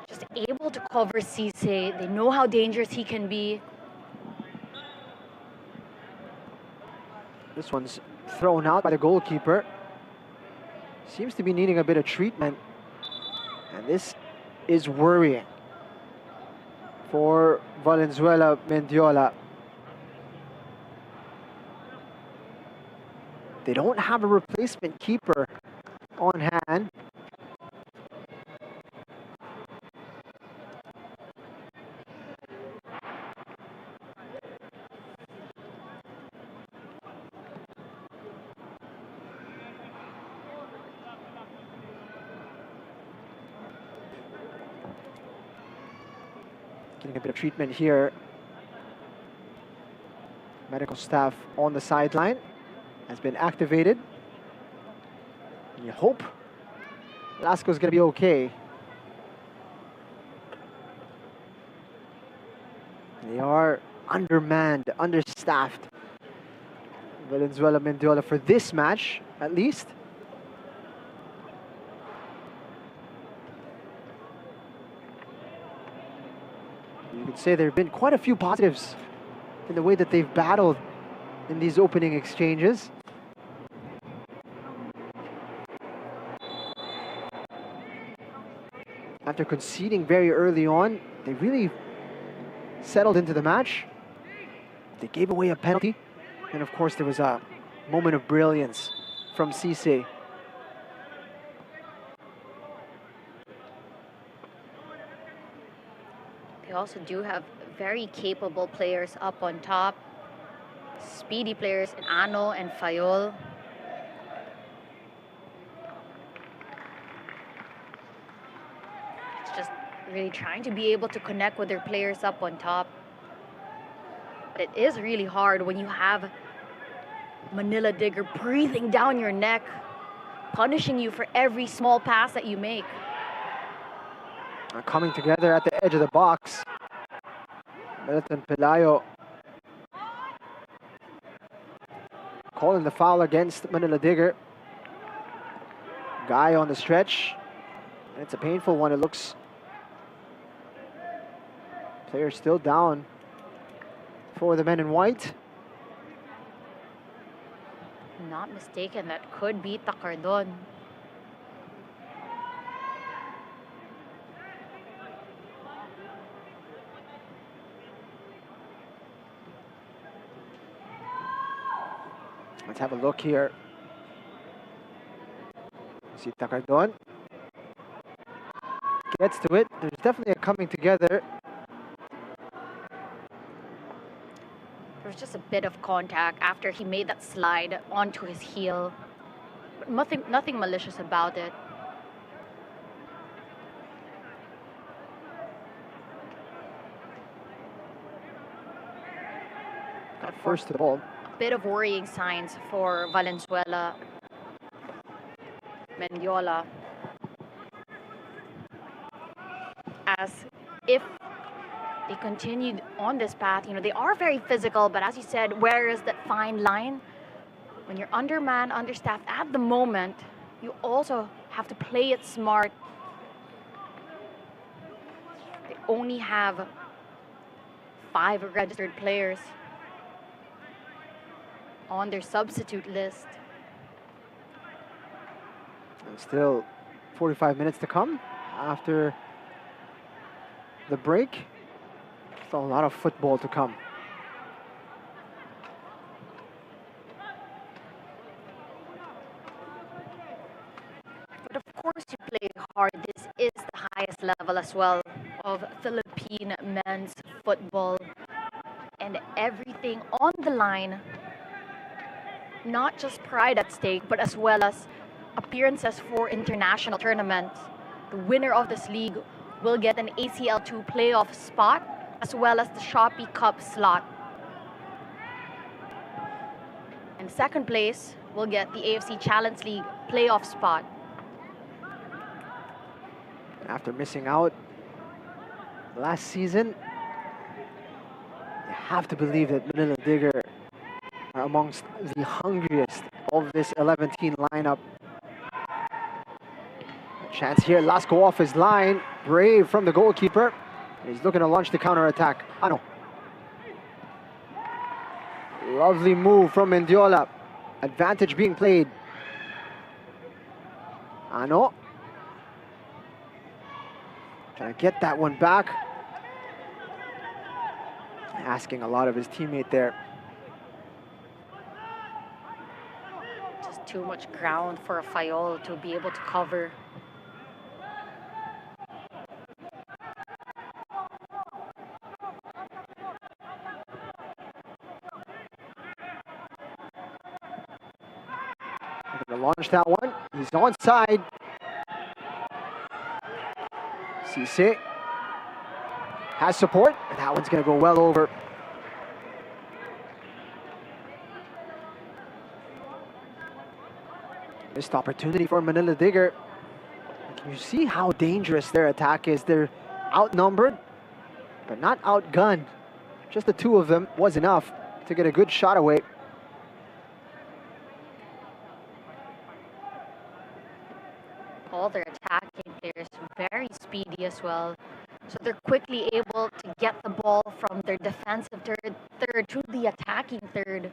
Just able to cover Cisse. They know how dangerous he can be. This one's thrown out by the goalkeeper. Seems to be needing a bit of treatment. And this is worrying for Valenzuela Mendiola. They don't have a replacement keeper on hand. getting a bit of treatment here. Medical staff on the sideline has been activated. And you hope Lasco's going to be okay. They are undermanned, understaffed. Valenzuela, Mendiola for this match, at least. You could say there have been quite a few positives in the way that they've battled in these opening exchanges. After conceding very early on, they really settled into the match. They gave away a penalty. And of course, there was a moment of brilliance from Cisse. They also do have very capable players up on top. Speedy players in Ano and Fayol. It's just really trying to be able to connect with their players up on top. But it is really hard when you have Manila Digger breathing down your neck, punishing you for every small pass that you make. Coming together at the edge of the box. Melton Pelayo calling the foul against Manila Digger. Guy on the stretch. And it's a painful one, it looks. Player still down for the men in white. Not mistaken, that could be Takardon. Let's have a look here. See Takardon. Gets to it. There's definitely a coming together. There was just a bit of contact after he made that slide onto his heel. But nothing malicious about it. First of all, A bit of worrying signs for Valenzuela, Mendiola. As if they continued on this path, they are very physical, but as you said, where is that fine line? When you're undermanned, understaffed at the moment, you also have to play it smart. They only have 5 registered players on their substitute list. and still 45 minutes to come after the break. Still a lot of football to come. But of course you play hard. This is the highest level as well of Philippine men's football. And everything on the line. Not just pride at stake, but as well as appearances for international tournaments. The winner of this league will get an ACL2 playoff spot, as well as the Shopee Cup slot. And second place will get the AFC Challenge League playoff spot. After missing out last season, you have to believe that Manila Digger are amongst the hungriest of this 11-team lineup. A chance here, Lasco off his line. Brave from the goalkeeper. He's looking to launch the counter-attack. Ano. Lovely move from Mendiola. Advantage being played. Ano. Trying to get that one back. Asking a lot of his teammate there. Just too much ground for a Fayol to be able to cover. Gonna launch that one. He's onside. Cisse. has support. That one's going to go well over. Missed opportunity for Manila Digger. Can you see how dangerous their attack is? They're outnumbered, but not outgunned. Just the two of them was enough to get a good shot away. All their attacking players very speedy as well. So they're quickly able to get the ball from their defensive third to the attacking third.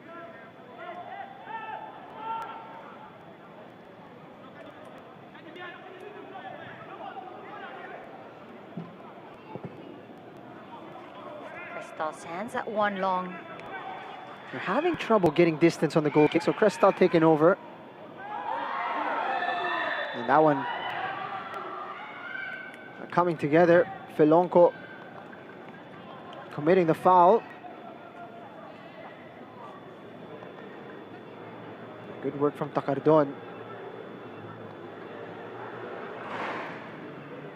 Cristal sends that one long. They're having trouble getting distance on the goal kick, so Cristal taking over. And that one coming together. Felonco committing the foul. Good work from Takardon.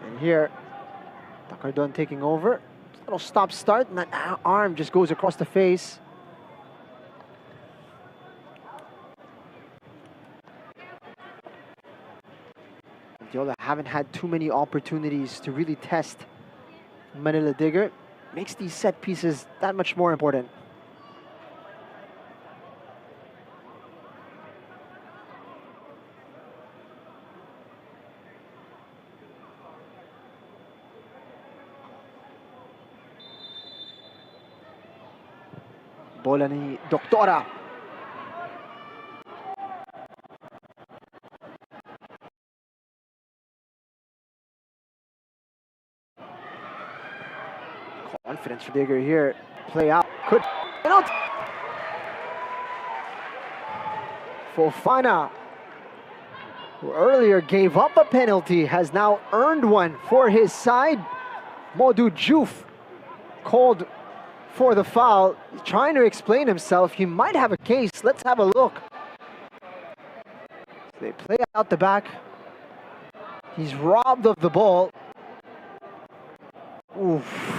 And here, Takardon taking over. Little stop-start, and that arm just goes across the face. Mendiola haven't had too many opportunities to really test Manila Digger. Makes these set pieces that much more important. Bola ni Doktora. Confidence for Digger here. Play out. Could penalty. Fofana, who earlier gave up a penalty, has now earned one for his side. Modu Juf called for the foul. He's trying to explain himself. He might have a case. Let's have a look. They play out the back. He's robbed of the ball. Oof.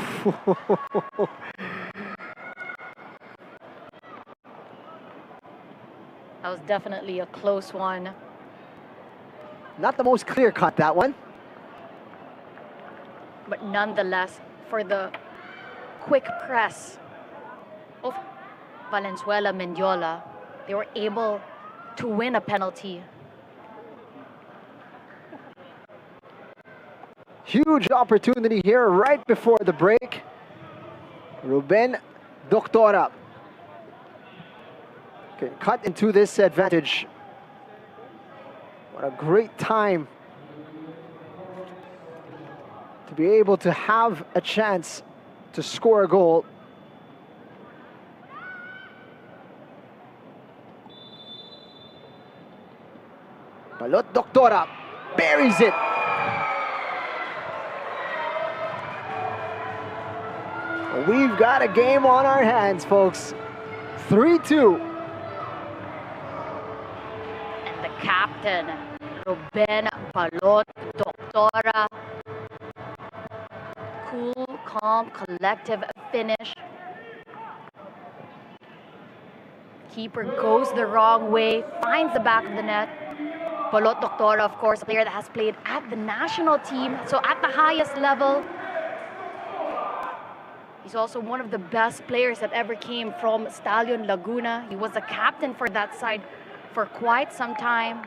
That was definitely a close one. Not the most clear cut, that one. But nonetheless, for the quick press of Valenzuela, Mendiola, they were able to win a penalty. Huge opportunity here right before the break. Ruben Doktora can cut into this advantage. What a great time to be able to have a chance to score a goal. Balot Doktora buries it. We've got a game on our hands, folks. 3-2. And the captain, Ruben Balot Doktora. Cool, calm, collective finish. Keeper goes the wrong way, finds the back of the net. Balot Doktora, of course, a player that has played at the national team, so at the highest level. He's also one of the best players that ever came from Stallion Laguna. He was the captain for that side for quite some time.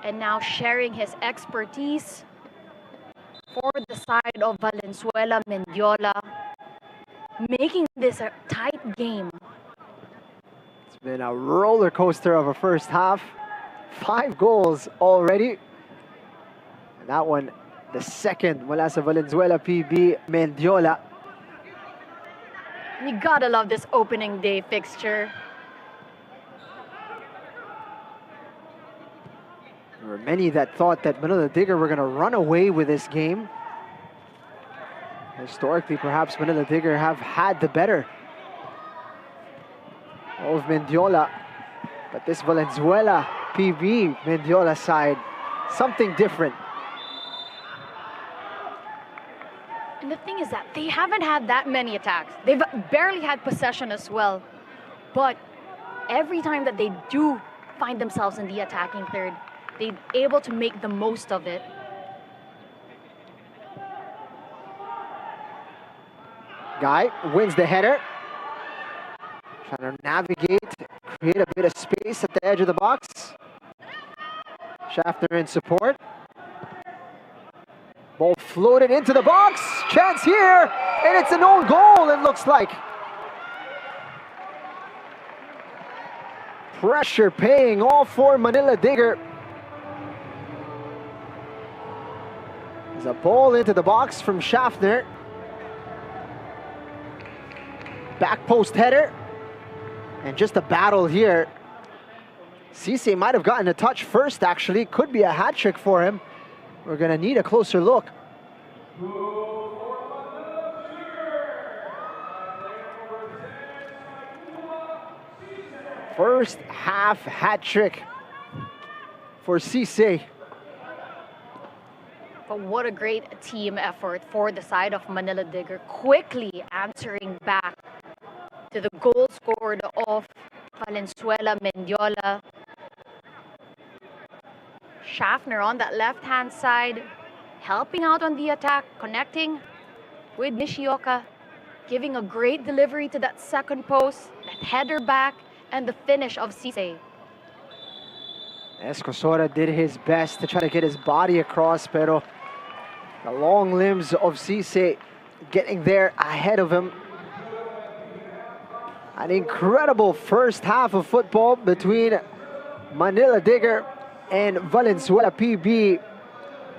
And now sharing his expertise for the side of Valenzuela, Mendiola, making this a tight game. It's been a roller coaster of a first half. 5 goals already. And that one, the second mula sa Valenzuela PB, Mendiola. You gotta love this opening day fixture. There were many that thought that Manila Digger were going to run away with this game. Historically, perhaps Manila Digger have had the better of Mendiola. But this Valenzuela PB Mendiola side, something different. And the thing is that they haven't had that many attacks. They've barely had possession as well. But every time that they do find themselves in the attacking third, they're able to make the most of it. Guy wins the header. Trying to navigate, create a bit of space at the edge of the box. Schaffner in support. Ball floated into the box. Chance here, and it's an own goal, it looks like. Pressure paying off for Manila Digger. There's a ball into the box from Schaffner. Back post header. And just a battle here. Cisse might have gotten a touch first, actually. Could be a hat trick for him. We're going to need a closer look. First half hat trick for Cisse. But what a great team effort for the side of Manila Digger, quickly answering back to the goal scored of Valenzuela, Mendiola. Schaffner on that left-hand side, helping out on the attack, connecting with Nishioka, giving a great delivery to that second post, that header back, and the finish of Cisse. Escosora did his best to try to get his body across, pero the long limbs of Cisse getting there ahead of him. An incredible first half of football between Manila Digger and Valenzuela PB.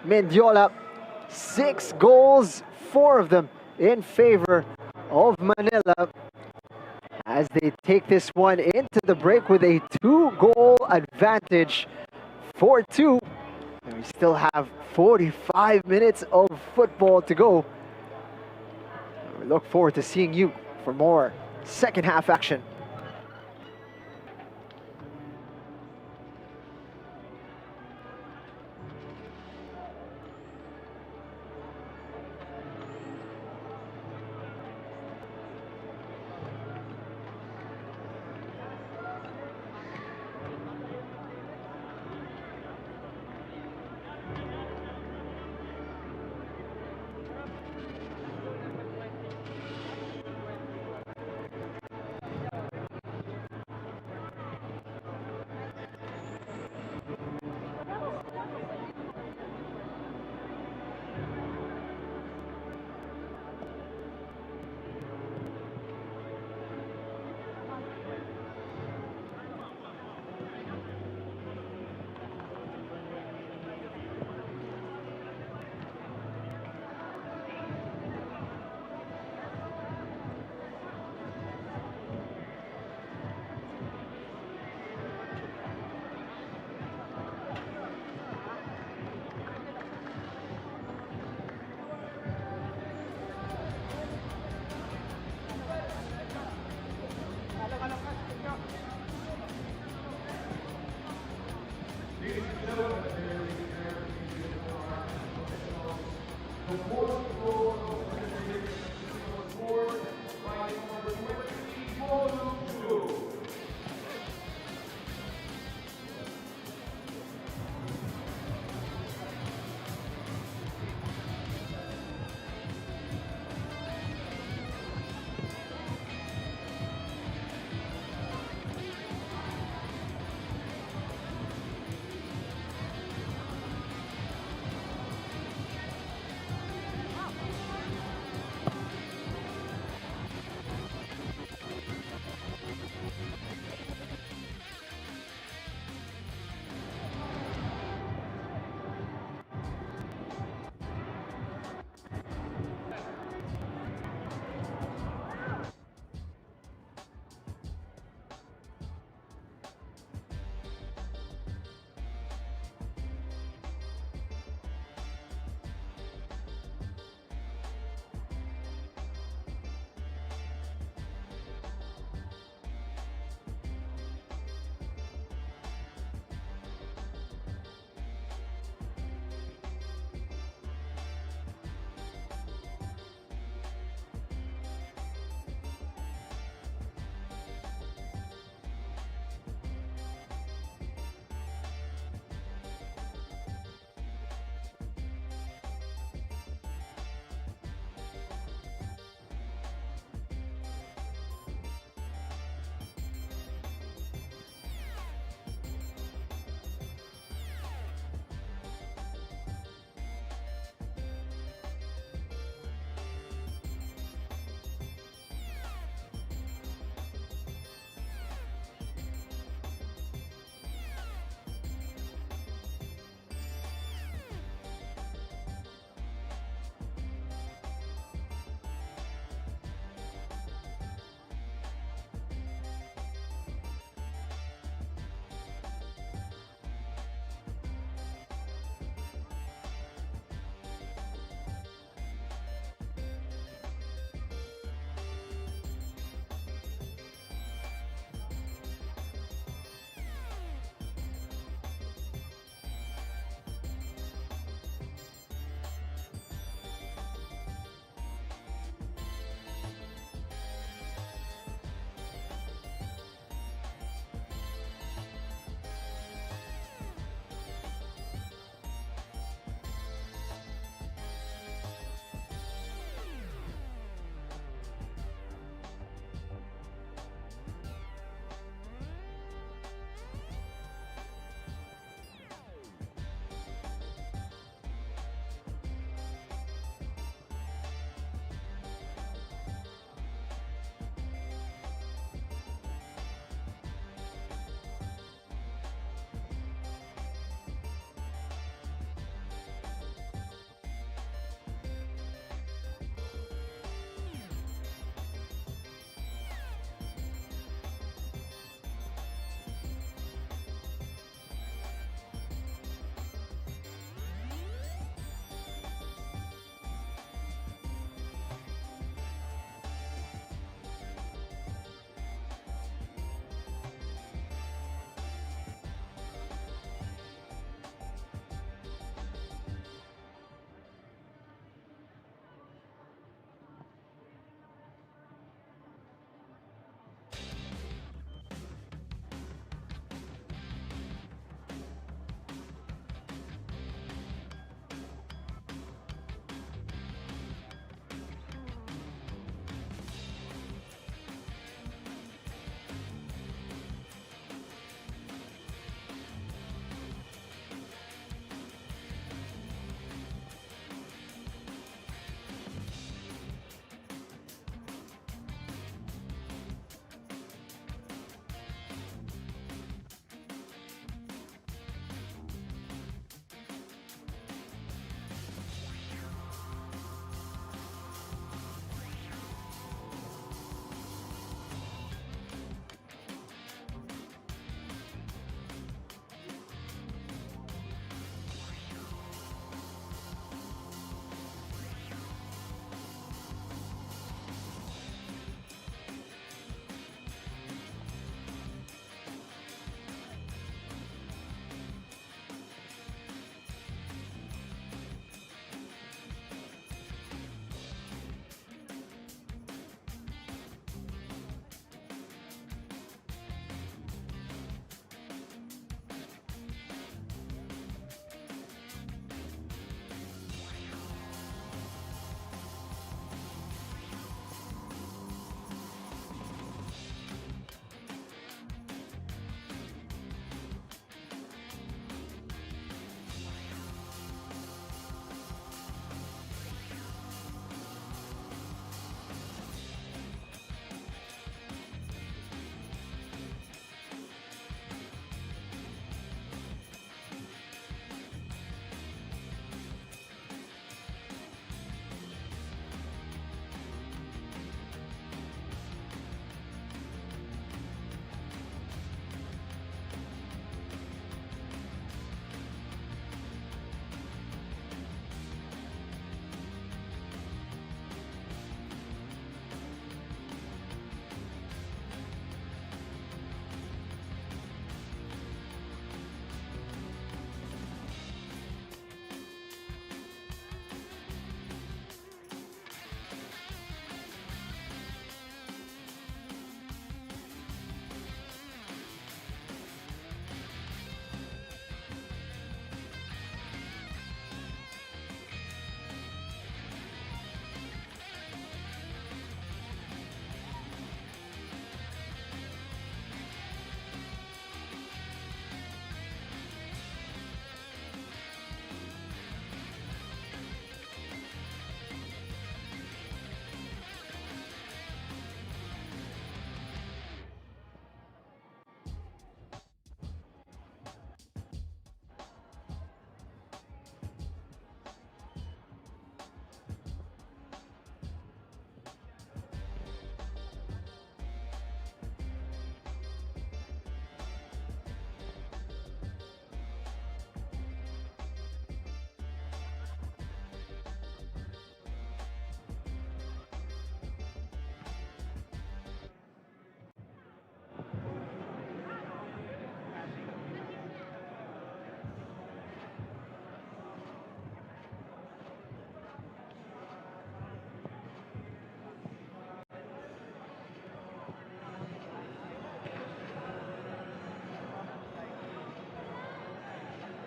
Mendiola, 6 goals, 4 of them in favor of Manila, as they take this one into the break with a 2-goal advantage, 4-2. And we still have 45 minutes of football to go. We look forward to seeing you for more second half action.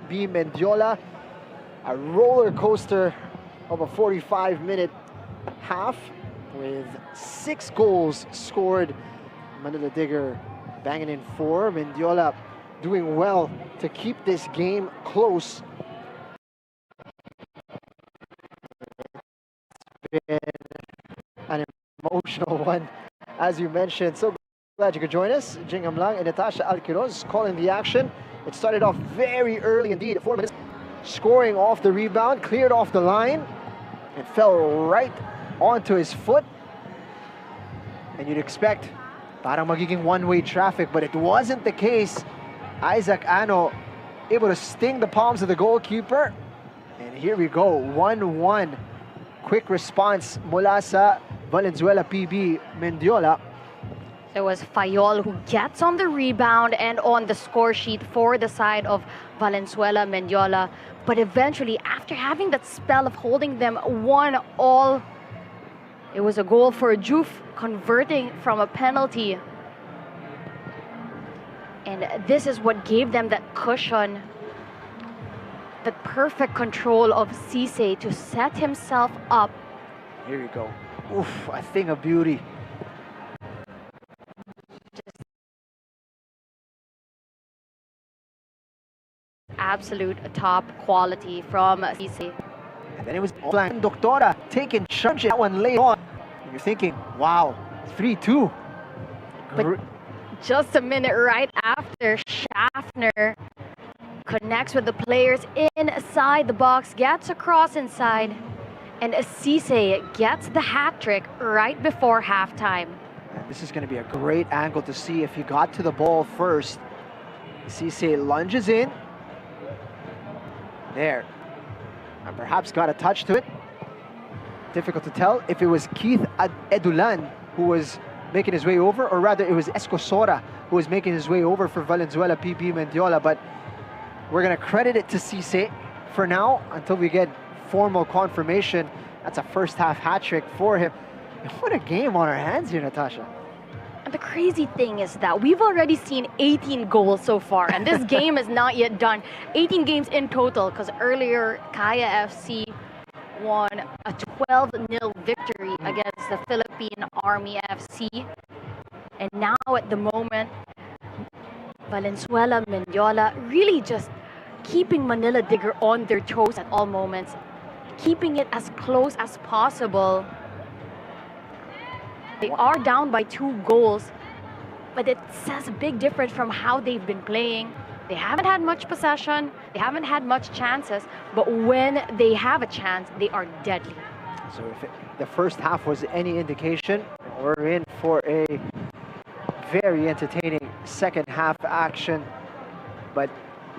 PB Mendiola. A roller coaster of a 45-minute half with 6 goals scored. Manila Digger banging in 4. Mendiola doing well to keep this game close. Been an emotional one, as you mentioned. So glad you could join us. Jingam Lang and Natasha Alquiroz calling the action. It started off very early indeed, 4 minutes. Scoring off the rebound, cleared off the line. It fell right onto his foot. And you'd expect parang magiging one-way traffic, but it wasn't the case. Isaac Ano able to sting the palms of the goalkeeper. And here we go, 1-1. Quick response mula sa Valenzuela PB Mendiola. There was Fayol who gets on the rebound and on the score sheet for the side of Valenzuela Mendiola. But eventually, after having that spell of holding them 1-1, it was a goal for Juf converting from a penalty. And this is what gave them that cushion, that perfect control of Cisse to set himself up. Here we go. Oof, a thing of beauty. Absolute top quality from Cisse. And then it was Blanc Doctora taking charge that one late on. And you're thinking, wow, 3-2. But just a minute right after, Schaffner connects with the players inside the box, gets across inside, and Cisse gets the hat trick right before halftime. And this is going to be a great angle to see if he got to the ball first. Cisse lunges in. There. And perhaps got a touch to it. Difficult to tell if it was Keith Edulan who was making his way over, or rather it was Escosora who was making his way over for Valenzuela PB Mendiola. But we're going to credit it to Cisse for now until we get formal confirmation. That's a first half hat trick for him. And what a game on our hands here, Natasha. And the crazy thing is that we've already seen 18 goals so far, and this game is not yet done. 18 games in total, because earlier Kaya FC won a 12-0 victory against the Philippine Army FC. And now at the moment, Valenzuela Mendiola really just keeping Manila Digger on their toes at all moments, keeping it as close as possible. They are down by 2 goals, but it says a big difference from how they've been playing. They haven't had much possession, they haven't had much chances, but when they have a chance, they are deadly. So if the first half was any indication, we're in for a very entertaining second half action. But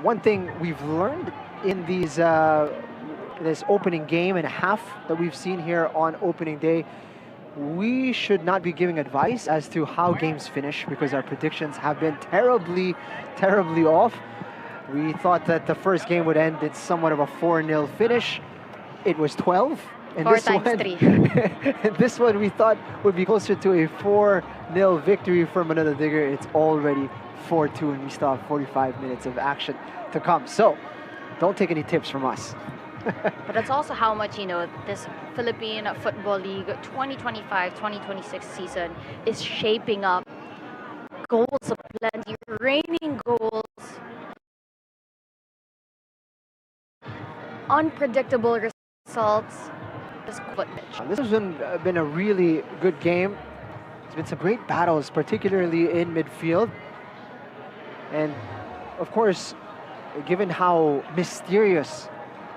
one thing we've learned in these this opening game and a half that we've seen here on opening day, we should not be giving advice as to how games finish, because our predictions have been terribly, terribly off. We thought that the first game would end in somewhat of a 4-0 finish. It was 12. And 4 this times one, 3. and this one we thought would be closer to a 4-0 victory for Manila Digger. It's already 4-2, and we still have 45 minutes of action to come. So don't take any tips from us. But that's also how much, this Philippine Football League 2025-2026 season is shaping up. Goals aplenty, raining goals, unpredictable results. This has been a really good game. There's been some great battles, particularly in midfield. And of course, given how mysterious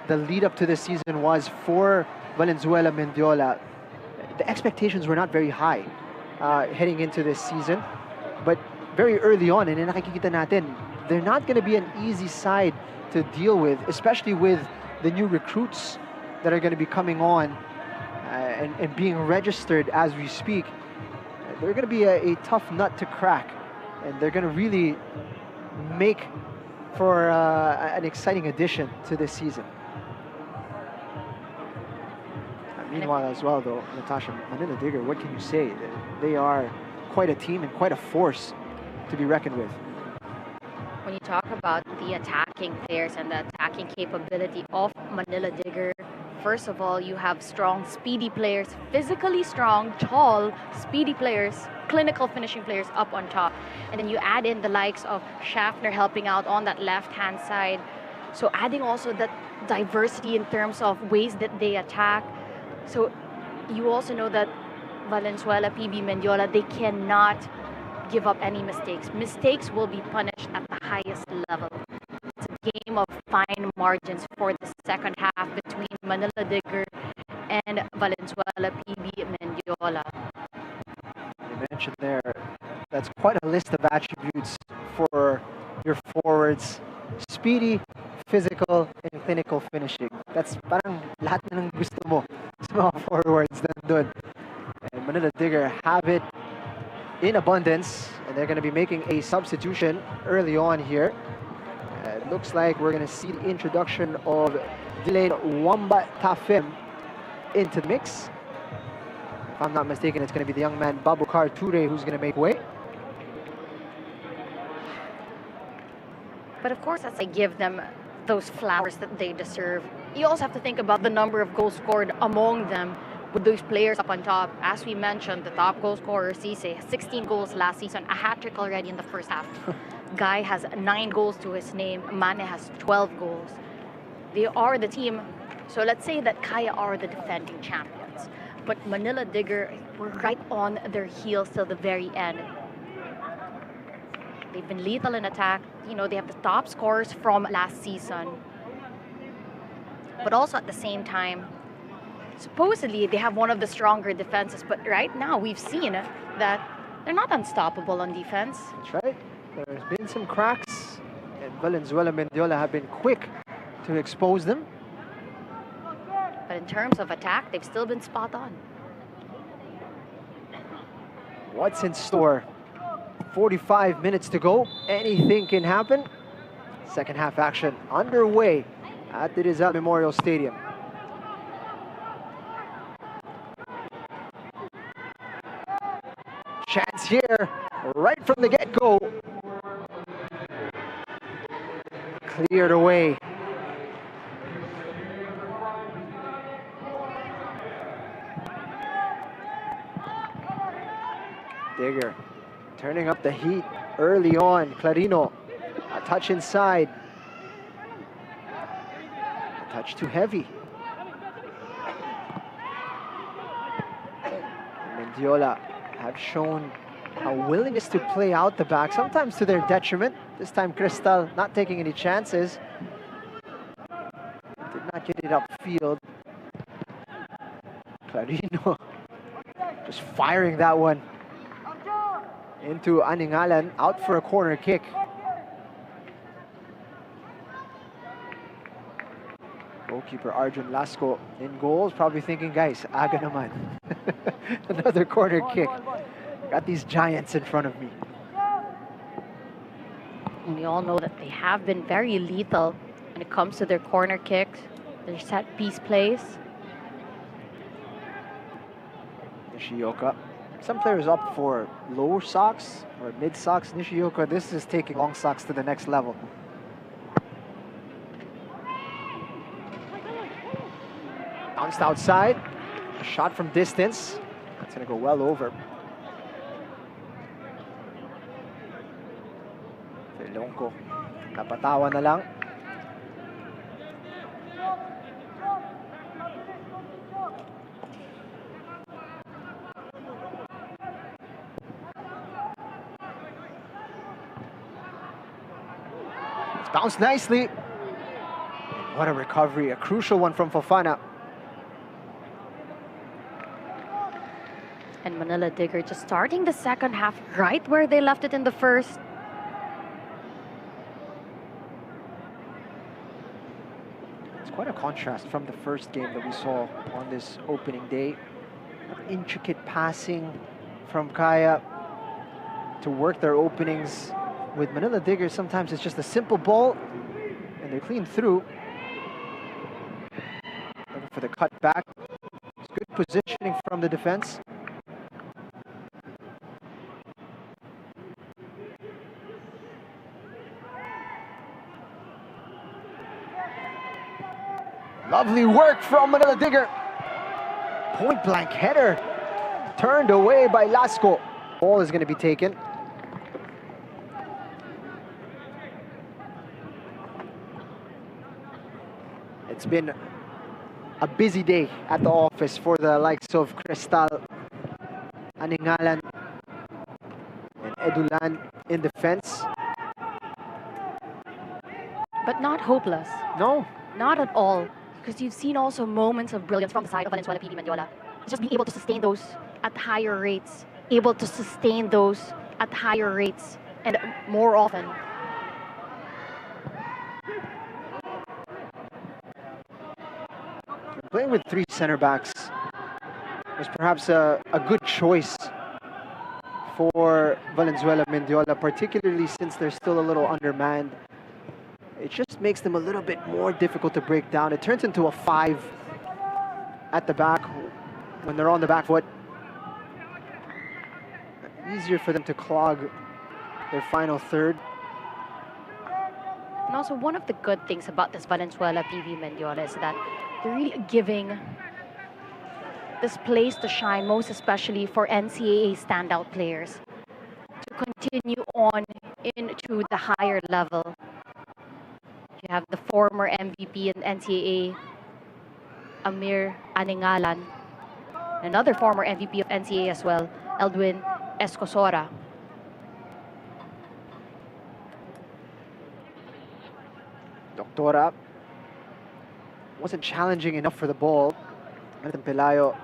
the lead up to this season was for Valenzuela Mendiola, the expectations were not very high heading into this season. But very early on, and nakikita natin, they're not going to be an easy side to deal with, especially with the new recruits that are going to be coming on and being registered as we speak. They're going to be a tough nut to crack, and they're going to really make for an exciting addition to this season. Meanwhile, as well, though, Natasha, Manila Digger, what can you say? They are quite a team and quite a force to be reckoned with. When you talk about the attacking players and the attacking attacking capability of Manila Digger. First of all, you have strong, speedy players, physically strong, tall, speedy players, clinical finishing players up on top. And then you add in the likes of Schaffner helping out on that left-hand side. So adding also that diversity in terms of ways that they attack. So you also know that Valenzuela, PB, Mendiola, they cannot give up any mistakes. Mistakes will be punished at the highest level. It's a game of fine margins for the second half between Manila Digger and Valenzuela, PB, Mendiola. You mentioned there, that's quite a list of attributes for your forwards. Speedy, physical, and clinical finishing. That's parang lahat na ng gusto mo sa mga forwards nandun. And Manila Digger have it in abundance, and they're going to be making a substitution early on here. It looks like we're going to see the introduction of Dilain Wamba Tafim into the mix. If I'm not mistaken, it's going to be the young man Babukar Ture who's going to make way. But of course, as I give them those flowers that they deserve, you also have to think about the number of goals scored among them with those players up on top. As we mentioned, the top goal scorer, Cisse, 16 goals last season, a hat-trick already in the first half. Guy has 9 goals to his name. Mane has 12 goals. They are the team. So let's say that Kaya are the defending champions. But Manila Digger were right on their heels till the very end. They've been lethal in attack. You know, they have the top scorers from last season. But also at the same time, supposedly they have one of the stronger defenses. But right now we've seen that they're not unstoppable on defense. That's right. There's been some cracks, and Valenzuela Mendiola have been quick to expose them. But in terms of attack, they've still been spot on. What's in store? 45 minutes to go. Anything can happen. Second half action underway at the Rizal Memorial Stadium. Chance here, right from the get-go. Cleared away. Digger turning up the heat early on. Clarino, a touch inside. A touch too heavy. Mendiola have shown a willingness to play out the back, sometimes to their detriment. This time Cristal not taking any chances. Did not get it upfield. Clarino just firing that one into Aningalan, out for a corner kick. Goalkeeper Arjun Lasco in goals, probably thinking, guys, aga naman. Another corner kick. Got these giants in front of me. And we all know that they have been very lethal when it comes to their corner kicks, their set piece plays. Nishioka. Some players opt for low socks or mid socks. Nishioka, this is taking long socks to the next level. Bounced outside. A shot from distance. That's going to go well over. Felonco. Napatawa na lang. It's bounced nicely. What a recovery. A crucial one from Fofana. And Manila Digger just starting the second half right where they left it in the first. It's quite a contrast from the first game that we saw on this opening day. Intricate passing from Kaya to work their openings. With Manila Digger, sometimes it's just a simple ball and they clean through. Looking for the cut back. It's good positioning from the defense. Lovely work from Manila Digger. Point blank header. Turned away by Lasco. Ball is going to be taken. It's been a busy day at the office for the likes of Cristal, Aningalan, and Edulan in defense. But not hopeless. No, Not at all. Because you've seen also moments of brilliance from the side of Valenzuela PD Mendiola. Just being able to sustain those at higher rates. Able to sustain those at higher rates and more often. playing with three center backs was perhaps a good choice for Valenzuela Mendiola, particularly since they're still a little undermanned. It just makes them a little bit more difficult to break down. It turns into a 5 at the back when they're on the back foot. Easier for them to clog their final third. And also one of the good things about this Valenzuela PV Mendiola is that they're really giving this place to shine, most especially for NCAA standout players, to continue on into the higher level. You have the former MVP in NCAA, Amir Aningalan, another former MVP of NCAA as well, Eldwin Escosora. Doctora wasn't challenging enough for the ball. Nathan Pelayo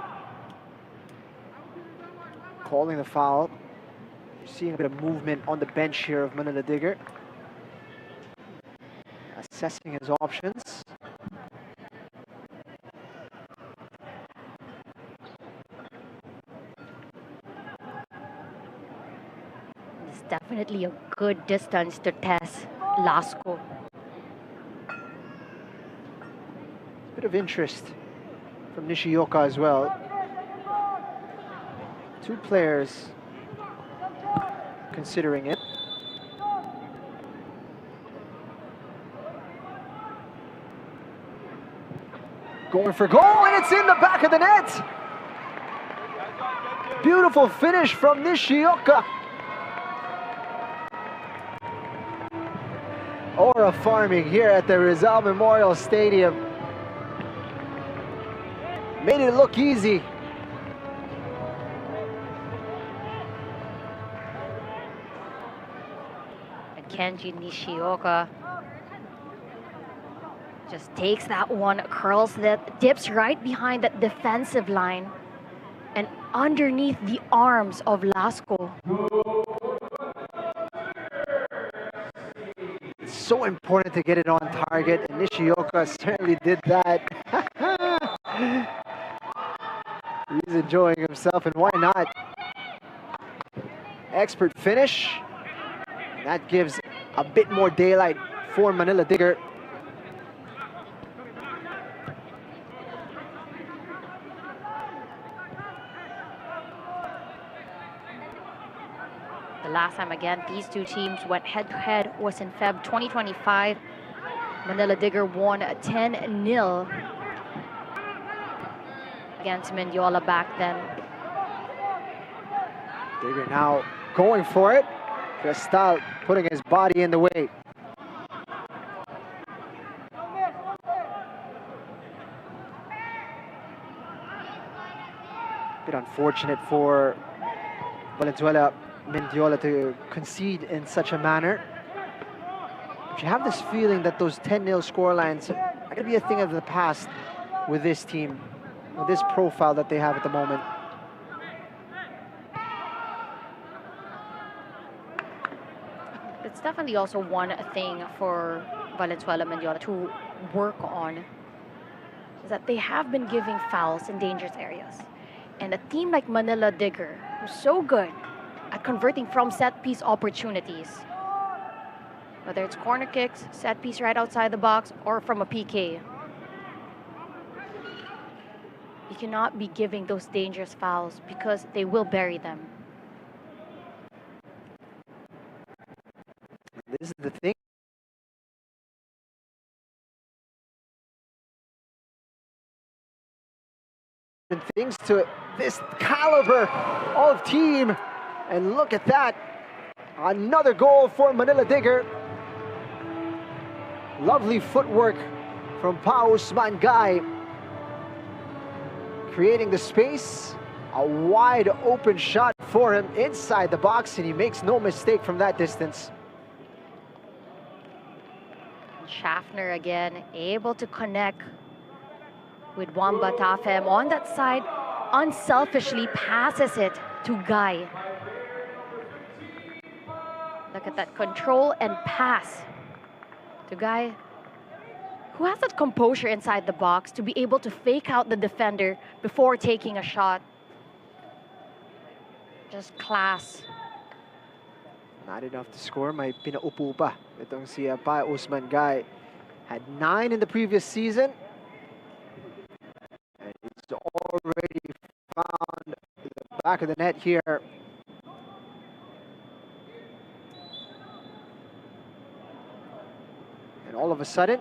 calling the foul. You're seeing a bit of movement on the bench here of Manila Digger. Assessing his options. It's definitely a good distance to test Lasco. Bit of interest from Nishioka as well. Two players considering it. Going for goal, and it's in the back of the net. Beautiful finish from Nishioka. Aura farming here at the Rizal Memorial Stadium. Made it look easy. And Kenji Nishioka just takes that one, curls that, dips right behind that defensive line and underneath the arms of Lasco. It's so important to get it on target, and Nishioka certainly did that. He's enjoying himself, and why not? Expert finish. That gives a bit more daylight for Manila Digger. The last time again these two teams went head-to-head was in Feb 2025. Manila Digger won 10-0 against Mendiola back then. Digger now going for it. Cristal putting his body in the way. Bit unfortunate for Valenzuela Mendiola to concede in such a manner. But you have this feeling that those 10-0 scorelines are going to be a thing of the past with this team, with this profile that they have at the moment. It's definitely also one thing for Valenzuela Mendiola to work on, is that they have been giving fouls in dangerous areas. And a team like Manila Digger, who's so good at converting from set-piece opportunities, whether it's corner kicks, set piece right outside the box, or from a PK. You cannot be giving those dangerous fouls because they will bury them. This is the thing. things to this caliber of team. And look at that. Another goal for Manila Digger. Lovely footwork from Pa Usman Guy. Creating the space. A wide open shot for him inside the box, and he makes no mistake from that distance. Schaffner again able to connect with Wamba Tafem on that side, unselfishly passes it to Guy. Look at that control and pass to Guy, who has that composure inside the box to be able to fake out the defender before taking a shot. Just class. Not enough to score. May pinaupo pa. Itong si Pa Usman Guy. Had 9 in the previous season. And he's already found the back of the net here. And all of a sudden,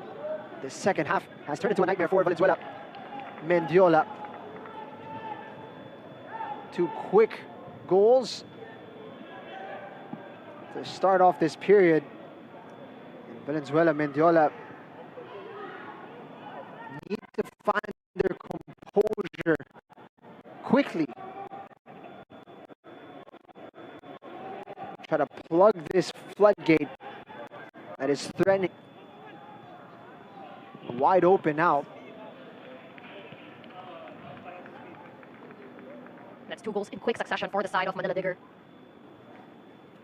the second half has turned into a nightmare for Valenzuela. Mendiola. 2 quick goals to start off this period. And Valenzuela, Mendiola need to find their composure quickly. Try to plug this floodgate that is threatening. Wide open now. That's 2 goals in quick succession for the side of Manila Digger.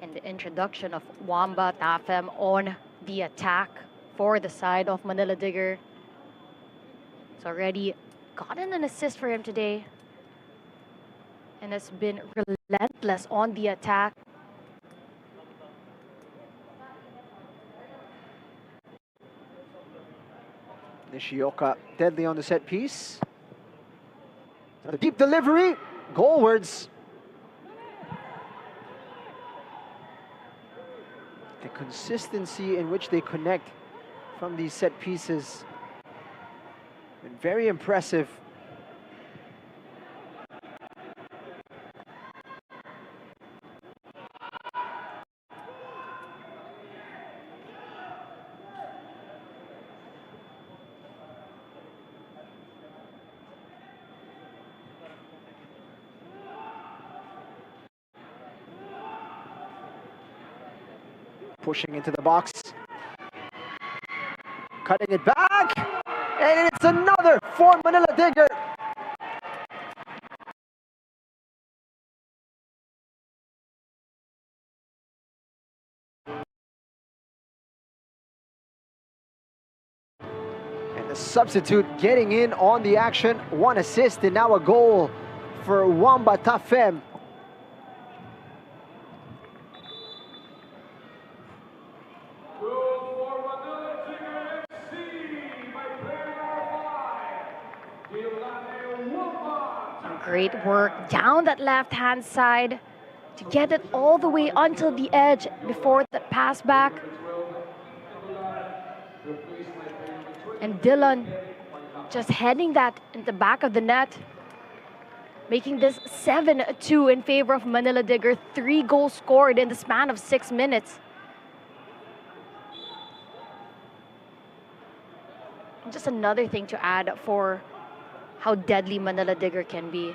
And the introduction of Wamba Tafem on the attack for the side of Manila Digger. It's already gotten an assist for him today. And has been relentless on the attack. Nishioka deadly on the set piece. The deep delivery, goalwards. The consistency in which they connect from these set pieces been very impressive. Pushing into the box, cutting it back, and it's another for Manila Digger. And the substitute getting in on the action, 1 assist and now a goal for Wamba Tafem. Great work down that left-hand side to get it all the way until the edge before that pass back. And Dylan just heading that in the back of the net, making this 7-2 in favor of Manila Digger. 3 goals scored in the span of 6 minutes. And just another thing to add for how deadly Manila Digger can be.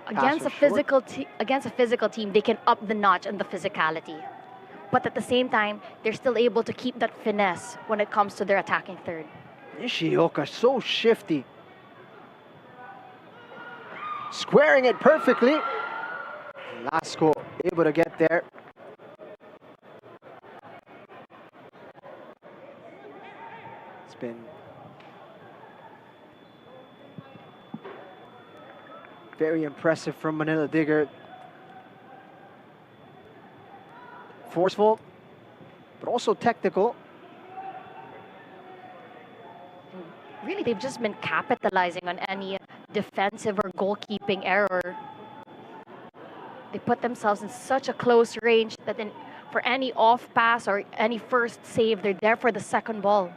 Against a physical team, they can up the notch in the physicality. But at the same time, they're still able to keep that finesse when it comes to their attacking third. Nishioka so shifty. Squaring it perfectly. Lasco able to get there. It's been very impressive from Manila Digger. Forceful, but also technical. Really, they've just been capitalizing on any defensive or goalkeeping error. They put themselves in such a close range that for any off pass or any first save, they're there for the second ball.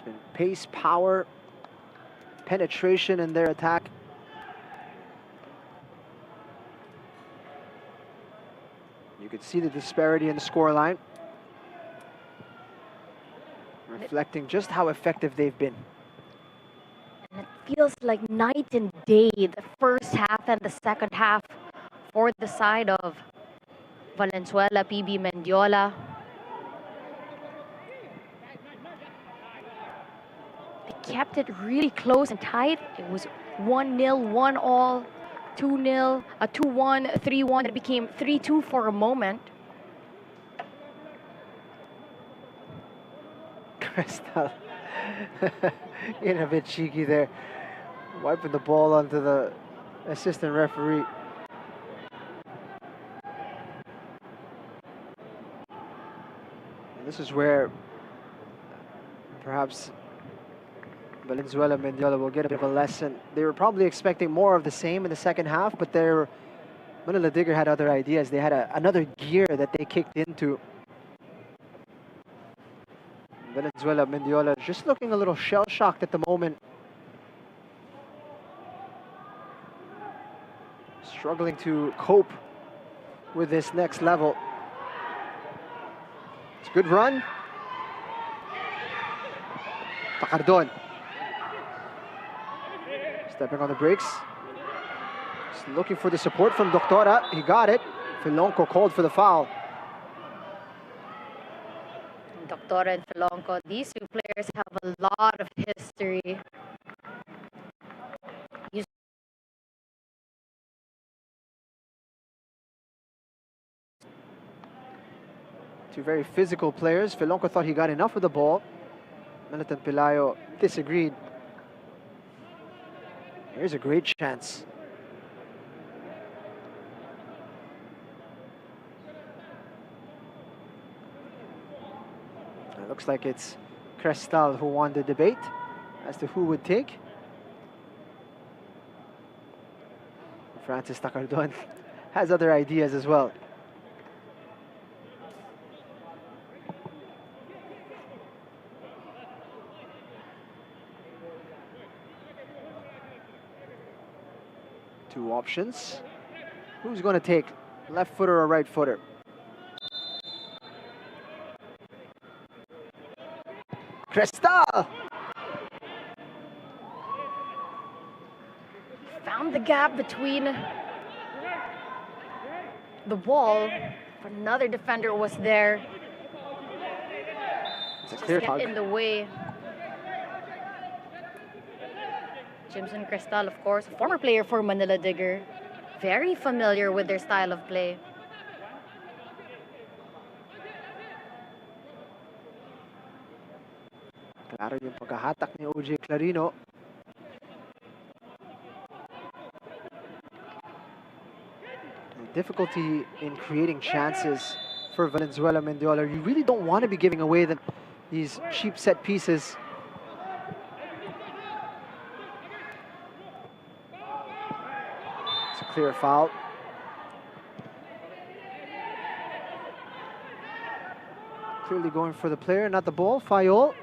been pace, power, penetration in their attack. You could see the disparity in the scoreline, reflecting just how effective they've been. And it feels like night and day, the first half and the second half for the side of Valenzuela, PB Mendiola. They kept it really close and tight. It was 1-0, 1-1, 2-0, 2-1, 3-1. It became 3-2 for a moment. Cristal getting a bit cheeky there, wiping the ball onto the assistant referee. And this is where perhaps Valenzuela Mendiola will get a bit of a lesson. They were probably expecting more of the same in the second half, but Manila Digger had other ideas. They had another gear that they kicked into. Valenzuela Mendiola just looking a little shell-shocked at the moment. Struggling to cope with this next level. It's a good run. Tacardon. Stepping on the brakes. Just looking for the support from Doctora. He got it. Filonco called for the foul. Doctora and Filonco, these two players have a lot of history. Two very physical players. Filonco thought he got enough of the ball. Melton Pelayo disagreed. Here's a great chance. It looks like it's Cristal who won the debate as to who would take. Francis Tacardon has other ideas as well. Two options. Who's going to take left footer or right footer? Cristal! Found the gap between the wall, but another defender was there. It's a Just clear get hug. in the way. Jimson Cristal, of course, a former player for Manila Digger. Very familiar with their style of play. Claro yung pagkahatak ni OJ Clarino. The difficulty in creating chances for Valenzuela Mendiola. You really don't want to be giving away these cheap set pieces. It's a clear foul. Clearly going for the player, not the ball. Fayol.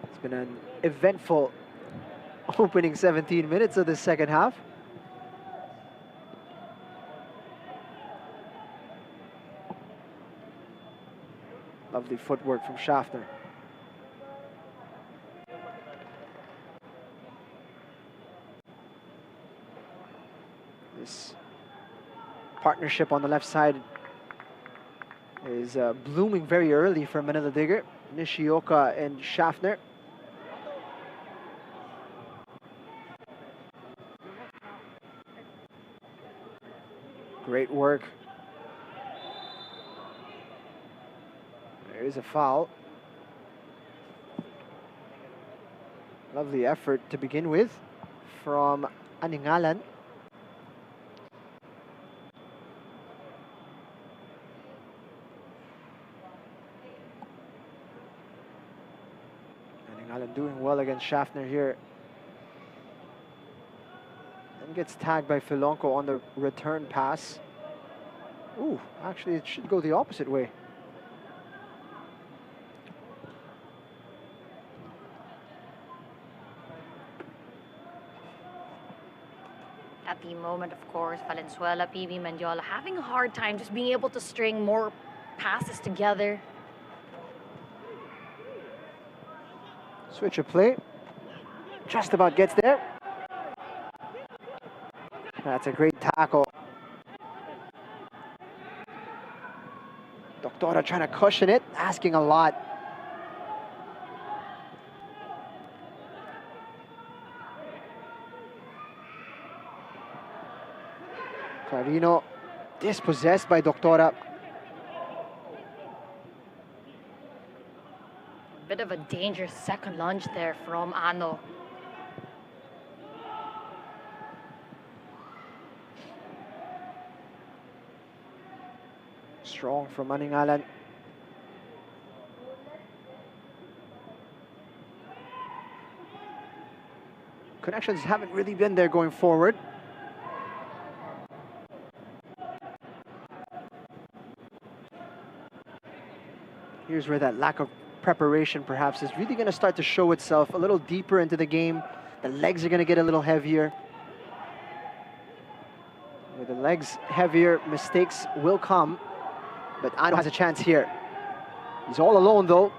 It's been an eventful opening 17 minutes of the second half. Lovely footwork from Schaffner. This partnership on the left side is blooming very early for Manila Digger. Nishioka and Schaffner. Great work. There is a foul. Lovely effort to begin with from Aningalan. Aningalan doing well against Schaffner here. And gets tagged by Filonco on the return pass. Ooh, Ooh, actually it should go the opposite way. At the moment, of course, Valenzuela, PB, Mendiola having a hard time just being able to string more passes together. Switch of play. Just about gets there. That's a great tackle. Doctora trying to cushion it, asking a lot. Clarino dispossessed by Doctora. Bit of a dangerous second lunge there from Ano. Strong from Maningalan. Connections haven't really been there going forward. Here's where that lack of preparation perhaps is really going to start to show itself a little deeper into the game. The legs are going to get a little heavier. With the legs heavier, mistakes will come. But Ano has a chance here. He's all alone though.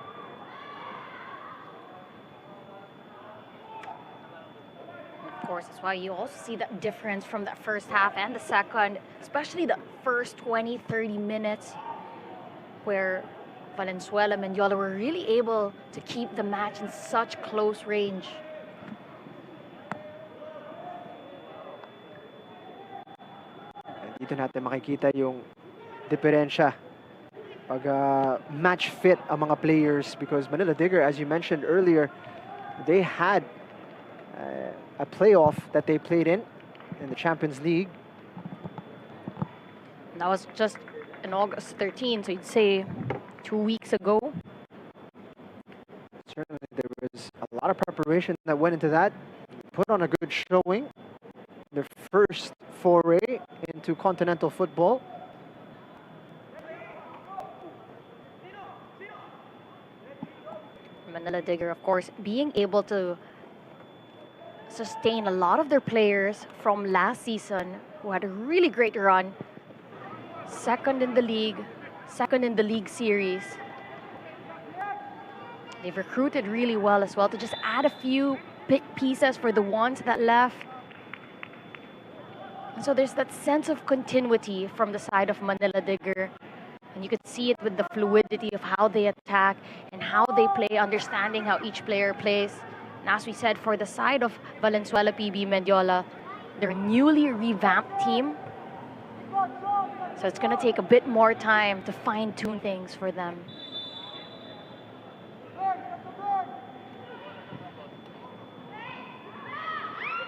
Of course, that's why you also see that difference from that first half and the second, especially the first 20, 30 minutes where Valenzuela and Mendiola were really able to keep the match in such close range. Dito natin makikita yung diferensya pag match fit ang mga players, because Manila Digger, as you mentioned earlier, they had a playoff that they played in the Champions League. That was just in August 13, so you'd say 2 weeks ago. Certainly there was a lot of preparation that went into that. Put on a good showing. Their first foray into continental football. Manila Digger, of course, being able to sustain a lot of their players from last season who had a really great run. Second in the league series. They've recruited really well as well to just add a few big pieces for the ones that left. And so there's that sense of continuity from the side of Manila Digger. And you could see it with the fluidity of how they attack and how they play, understanding how each player plays. And as we said, for the side of Valenzuela, PB, Mendiola, they're a newly revamped team. So it's going to take a bit more time to fine-tune things for them.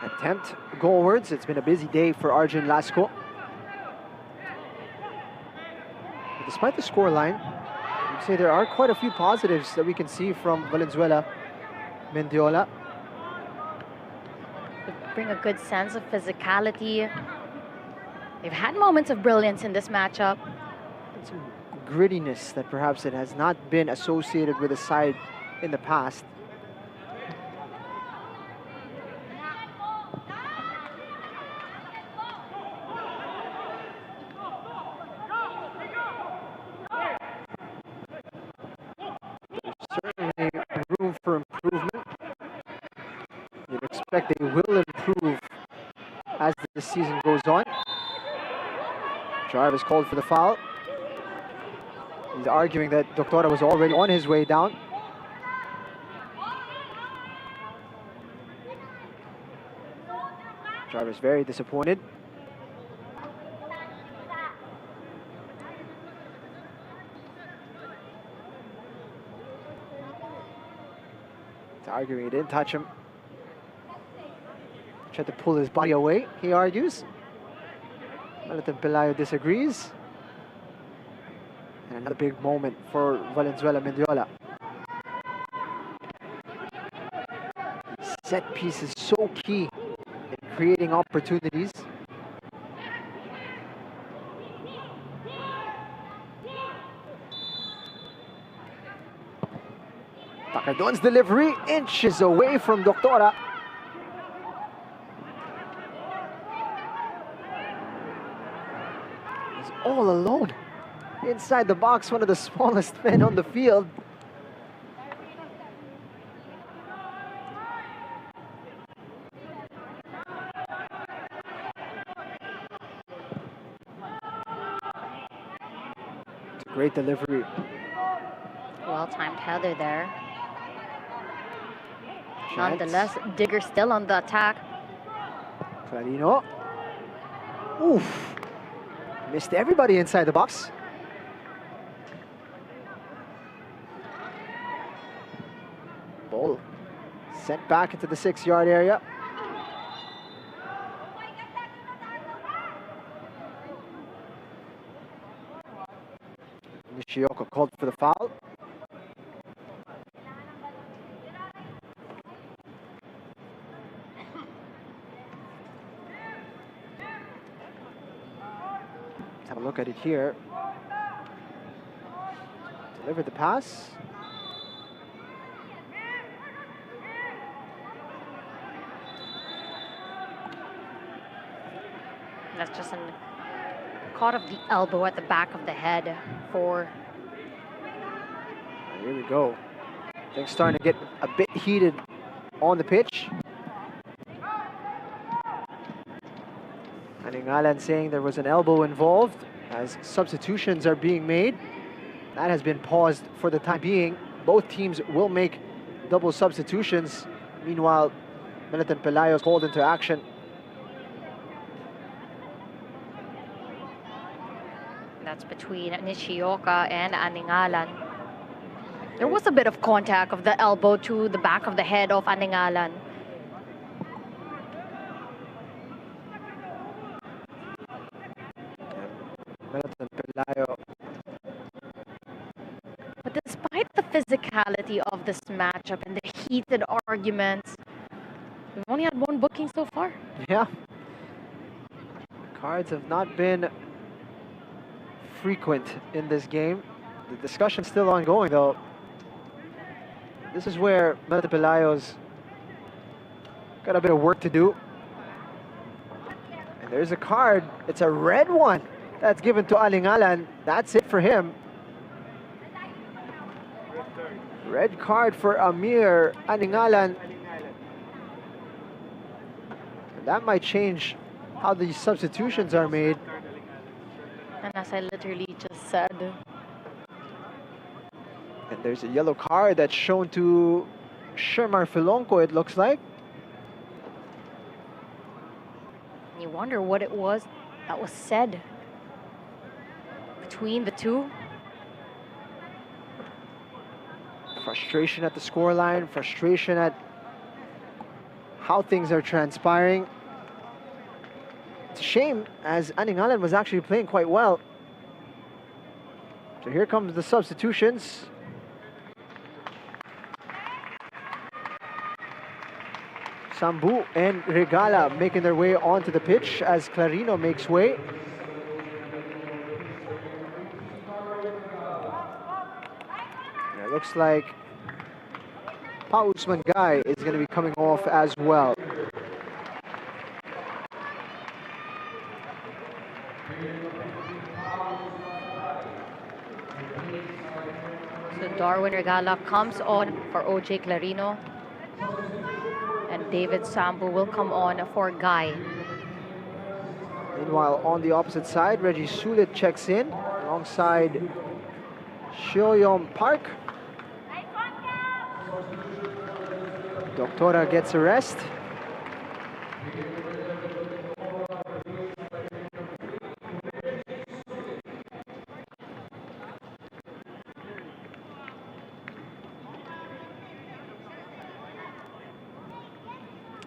Attempt goalwards. It's been a busy day for Arjun Lasco. Despite the scoreline, I'd say there are quite a few positives that we can see from Valenzuela, Mendiola. They bring a good sense of physicality. They've had moments of brilliance in this matchup. And some grittiness that perhaps it has not been associated with the side in the past. Certainly room for improvement. You'd expect they will improve as the season goes on. Jarvis called for the foul. He's arguing that Doctora was already on his way down. Jarvis very disappointed. He's arguing he didn't touch him. Tried to pull his body away, he argues. Melton Pelayo disagrees. And another big moment for Valenzuela Mendiola. Set piece is so key in creating opportunities. Takardon's delivery inches away from Doctora. He's all alone inside the box, one of the smallest men on the field. It's a great delivery. Well-timed header there. Nonetheless, Digger still on the attack. Clarino. Oof. Missed everybody inside the box. Ball sent back into the 6-yard area. Nishioka called for the foul. Let's have a look at it here. Delivered the pass. That's just caught of the elbow at the back of the head for... Here we go. Things starting to get a bit heated on the pitch. Aningalan saying there was an elbow involved as substitutions are being made. That has been paused for the time being. Both teams will make double substitutions. Meanwhile, Militan Pelayo is called into action. That's between Nishioka and Aningalan. There was a bit of contact of the elbow to the back of the head of Aningalan. Militan Pelayo. But despite the physicality of this matchup and the heated arguments, we've only had one booking so far. Yeah. Cards have not been frequent in this game. The discussion's still ongoing though. This is where Militan Pelayo's got a bit of work to do. And there's a card. It's a red one that's given to Alingalan. That's it for him. Red card for Amir Aningalan. And that might change how these substitutions are made. And as I literally just said, And there's a yellow card that's shown to Shermar Filonco, it looks like. you wonder what it was that was said between the two. Frustration at the scoreline, frustration at how things are transpiring. It's a shame, as Aningalan was actually playing quite well. So here comes the substitutions. Sambu and Regala making their way onto the pitch as Clarino makes way. And it looks like Pa Usman Guy is going to be coming off as well. So Darwin Regala comes on for OJ Clarino. And David Sambu will come on for Guy. Meanwhile, on the opposite side, Reggie Sulit checks in alongside Shoyom Park. Doctora gets a rest.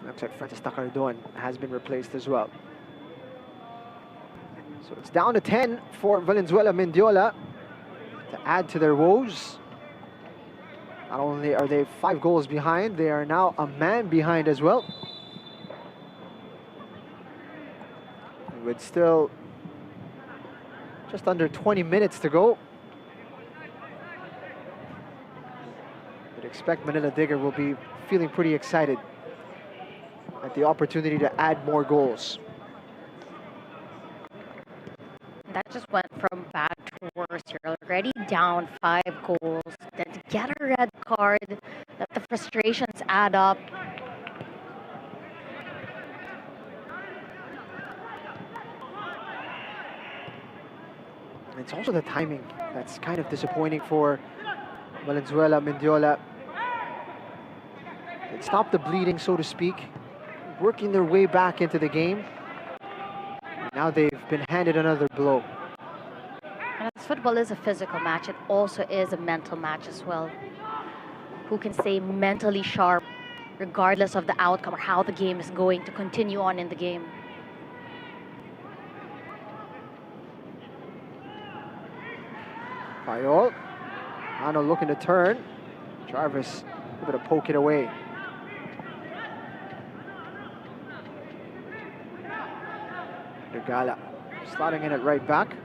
Looks like Francis Takardon has been replaced as well. So it's down to 10 for Valenzuela Mendiola to add to their woes. Not only are they 5 goals behind, they are now a man behind as well. And with still just under 20 minutes to go, You'd expect Manila Digger will be feeling pretty excited at the opportunity to add more goals. That just went from bad to worse. You're already down 5 goals. Then to get a red card, that the frustrations add up. And it's also the timing that's kind of disappointing for Valenzuela, Mendiola. They stopped the bleeding, so to speak, working their way back into the game. Now they've been handed another blow. And as football is a physical match, it also is a mental match as well. Who can stay mentally sharp regardless of the outcome or how the game is going to continue on in the game. Payol. Ano looking to turn. Jarvis able to poke it away. Regala slotting in it right back.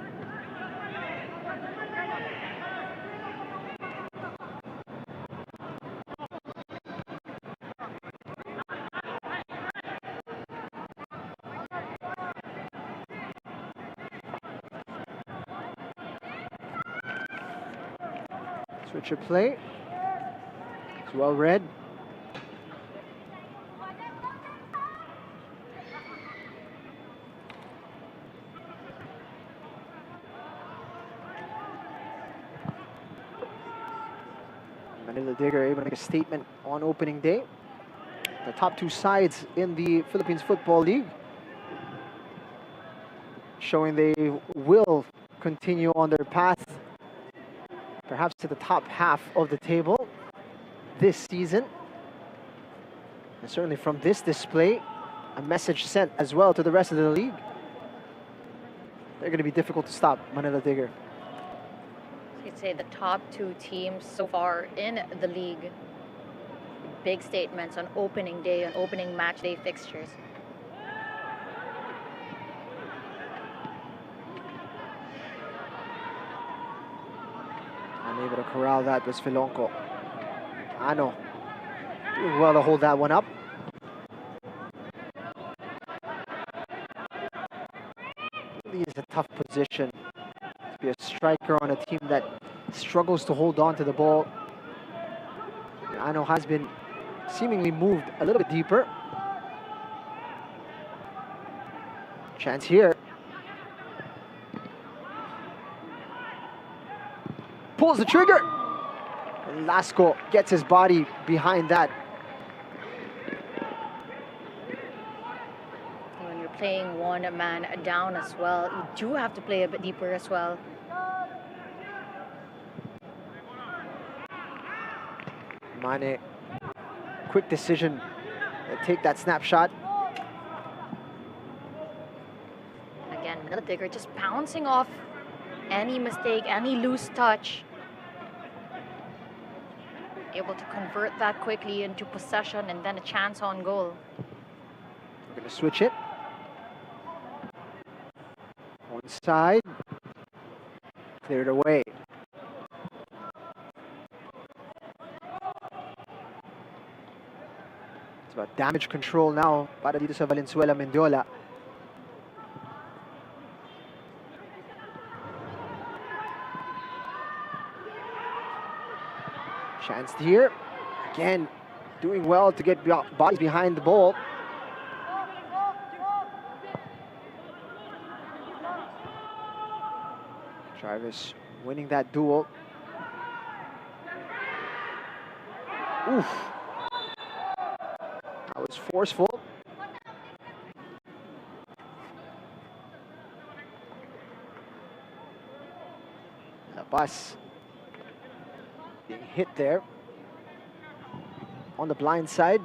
Switch of play. It's well read. Manila Digger able to make a statement on opening day. The top two sides in the Philippines Football League, showing they will continue on their path, perhaps to the top half of the table this season. And certainly from this display, a message sent as well to the rest of the league. They're going to be difficult to stop, Manila Digger. You'd say the top 2 teams so far in the league. Big statements on opening day, on opening match day fixtures. Unable to corral that was Filonco. Ano doing well to hold that one up. Really is a tough position to be a striker on a team that struggles to hold on to the ball. Ano has been seemingly moved a little bit deeper. Chance here. Pulls the trigger. And Lasco gets his body behind that. When you're playing one man down as well, you do have to play a bit deeper as well. Mane, quick decision to take that snapshot. Again, Manila Digger just bouncing off any mistake, any loose touch. Able to convert that quickly into possession and then a chance on goal. We're going to switch it. One side. Cleared away. It's about damage control now para dito sa Valenzuela, Mendiola. Chance here. Again, doing well to get bodies behind the ball. Jarvis winning that duel. Oof. That was forceful. Labas being hit there on the blind side.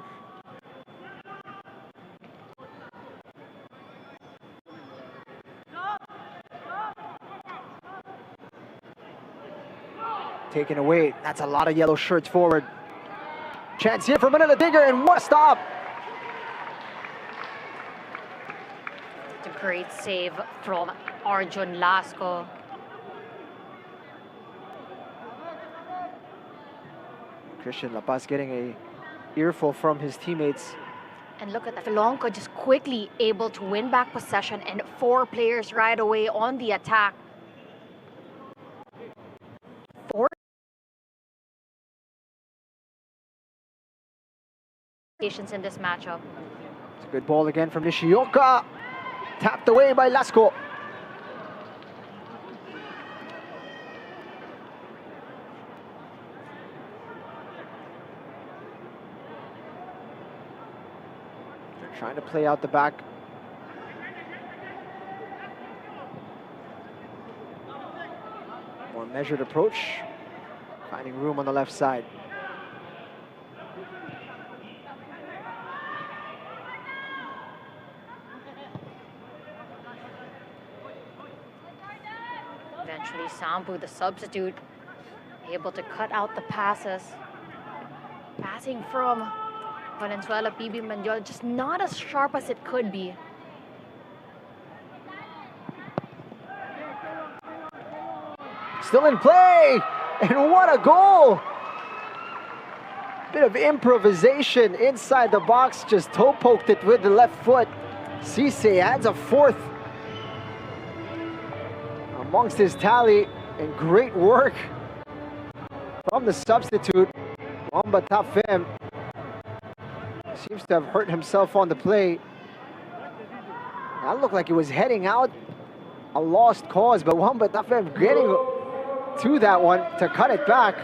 Taken away. That's a lot of yellow shirts forward. Chance here for Manila Digger, and what a stop! It's a great save from Arjun Lasco. Christian La Paz getting a earful from his teammates. And look at that. Filonco just quickly able to win back possession and 4 players right away on the attack. 4 patients in this matchup. It's a good ball again from Nishioka. Tapped away by Lasco. They're trying to play out the back. More measured approach. Finding room on the left side. Eventually, Sambu, the substitute, able to cut out the passes. Passing from Valenzuela, PB Mendiola, just not as sharp as it could be. Still in play, and what a goal! Bit of improvisation inside the box, just toe poked it with the left foot. Cisse adds a 4th amongst his tally, and great work from the substitute. Wamba Tafem seems to have hurt himself on the play. That looked like it was heading out, a lost cause, but Wamba Tafem getting to that one to cut it back.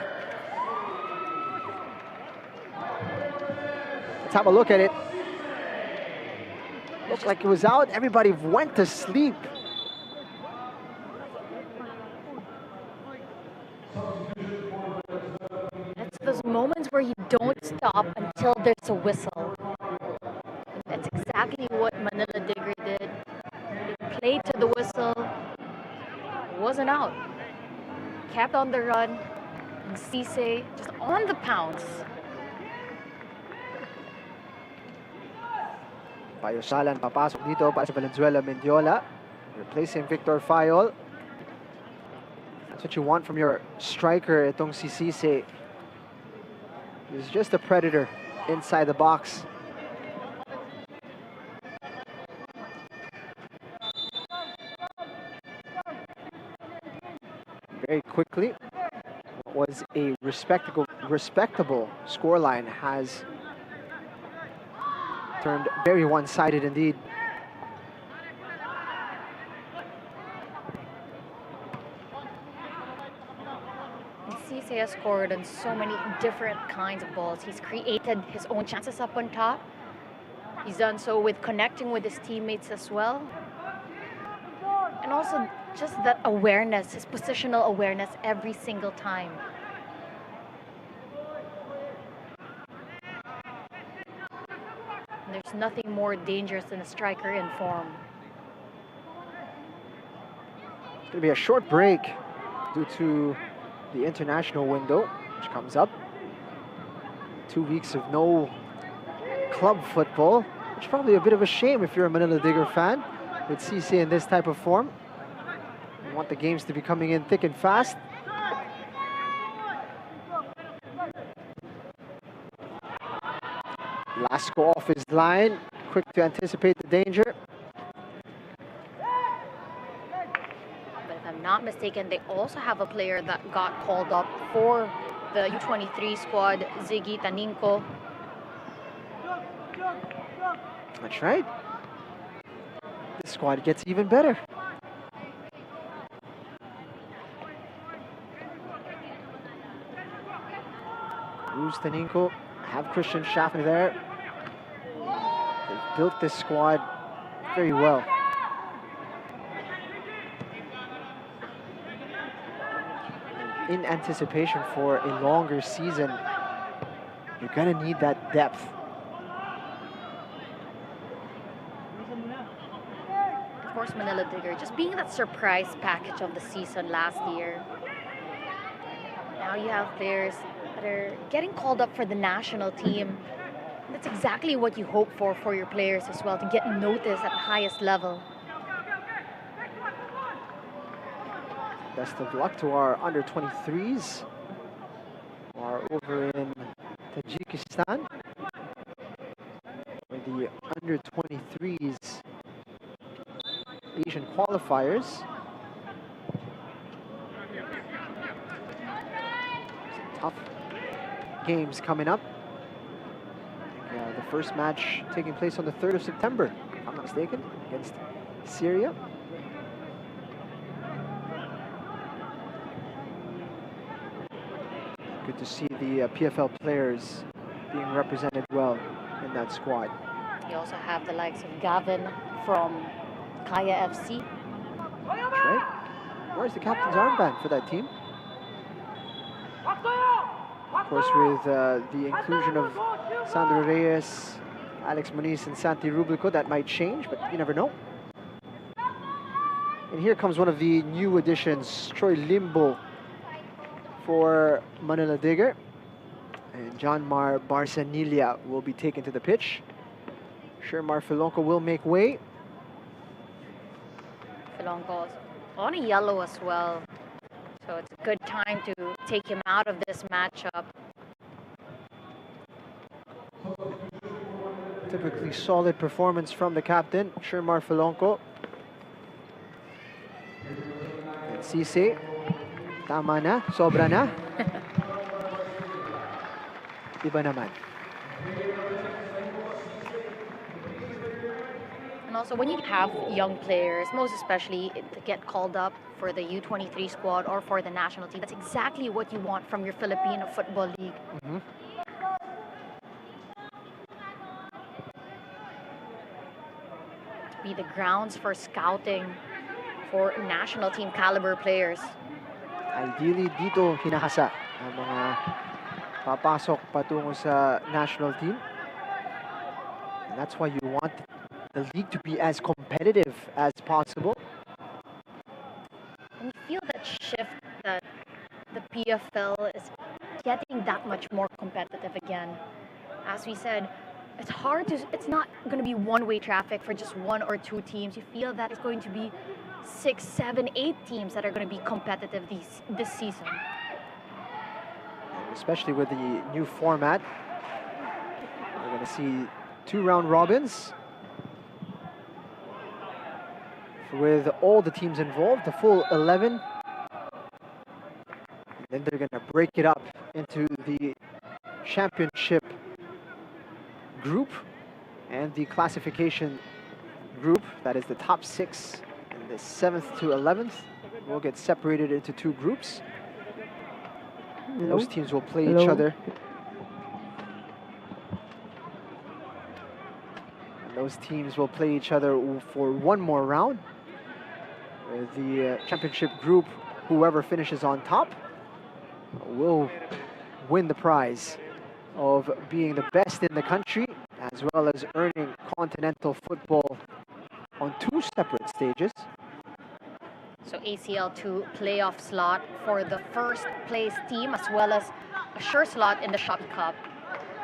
Let's have a look at it. Looked like it was out. Everybody went to sleep. It's those moments where you don't stop until there's a whistle. That's exactly what Manila Digger did. They played to the whistle, wasn't out. Kept on the run, and Cisse just on the pounce. Payosalan papasok dito para sa Valenzuela Mendiola, replacing Victor Fayol. That's what you want from your striker, itong si Cisse. He's just a predator inside the box. Very quickly, what was a respectable scoreline has turned very one-sided indeed. Cisse has scored on so many different kinds of balls. He's created his own chances up on top. He's done so with connecting with his teammates as well. And also just that awareness, his positional awareness every single time. And there's nothing more dangerous than a striker in form. It's going to be a short break due to the international window, which comes up. 2 weeks of no club football, which is probably a bit of a shame if you're a Manila Digger fan with Cisse in this type of form. You want the games to be coming in thick and fast. Lasco off his line, quick to anticipate the danger. But if I'm not mistaken, they also have a player that got called up for the U23 squad, Ziggy Taninko. That's right. This squad gets even better. Cruz, Taninko, have Christian Schaffner there. They've built this squad very well. In anticipation for a longer season, you're gonna need that depth. Of course, Manila Digger just being that surprise package of the season last year. Now you have players that are getting called up for the national team. That's exactly what you hope for your players as well, to get noticed at the highest level. Best of luck to our under-23s who are over in Pakistan for the under-23s Asian qualifiers. Some tough games coming up. The first match taking place on the 3rd of September, if I'm not mistaken, against Syria. Good to see the PFL players being represented well in that squad. You also have the likes of Gavin from Kaya FC. That's right. Where's the captain's armband for that team? Of course, with the inclusion of Sandro Reyes, Alex Moniz, and Santi Rublico, that might change, but you never know. And here comes one of the new additions, Troy Limbo for Manila Digger. And Janmar Barsanilla will be taken to the pitch. Shermar Filonco will make way. Filonco's on a yellow as well. So it's a good time to take him out of this matchup. Typically solid performance from the captain, Shermar Filonco. And Cisse, tama na, sobra na. Iba naman. And also when you have young players, most especially to get called up for the U23 squad or for the national team, that's exactly what you want from your Filipino Football League. Mm-hmm. To be the grounds for scouting for national team caliber players. Ideally, dito hinahasa ang mga papasok patungo sa national team. And that's why you want the league to be as competitive as possible. And you feel that shift that the PFL is getting that much more competitive again. As we said, it's not going to be one-way traffic for just one or two teams. You feel that it's going to be 6, 7, 8 teams that are going to be competitive this season. Especially with the new format. We're going to see 2 round robins with all the teams involved, the full 11. Then they're going to break it up into the championship group and the classification group. That is the top 6 and the 7th to 11th will get separated into 2 groups. And those teams will play each other. And those teams will play each other for one more round. The championship group, whoever finishes on top, will win the prize of being the best in the country, as well as earning continental football on 2 separate stages. So ACL2 playoff slot for the first place team, as well as a sure slot in the Shopee Cup.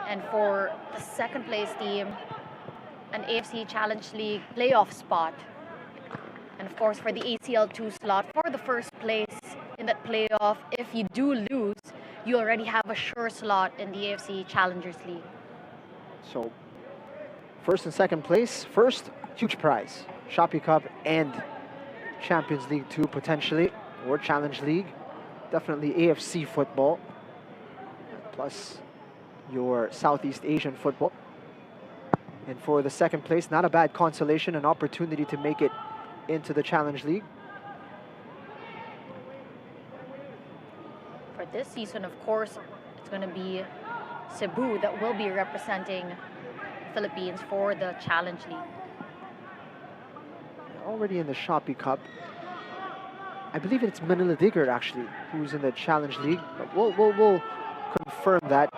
And for the second place team, an AFC Challenge League playoff spot. And of course, for the ACL2 slot for the first place in that playoff, if you do lose, you already have a sure slot in the AFC Challengers League. So, first and second place. First, huge prize. Shopee Cup and Champions League 2 potentially, or Challenge League. Definitely AFC football. Plus your Southeast Asian football. And for the second place, not a bad consolation, an opportunity to make it into the Challenge League. For this season, of course, it's going to be Cebu that will be representing Philippines for the Challenge League. Already in the Shopee Cup. I believe it's Manila Digger actually who's in the Challenge League, but we'll confirm that.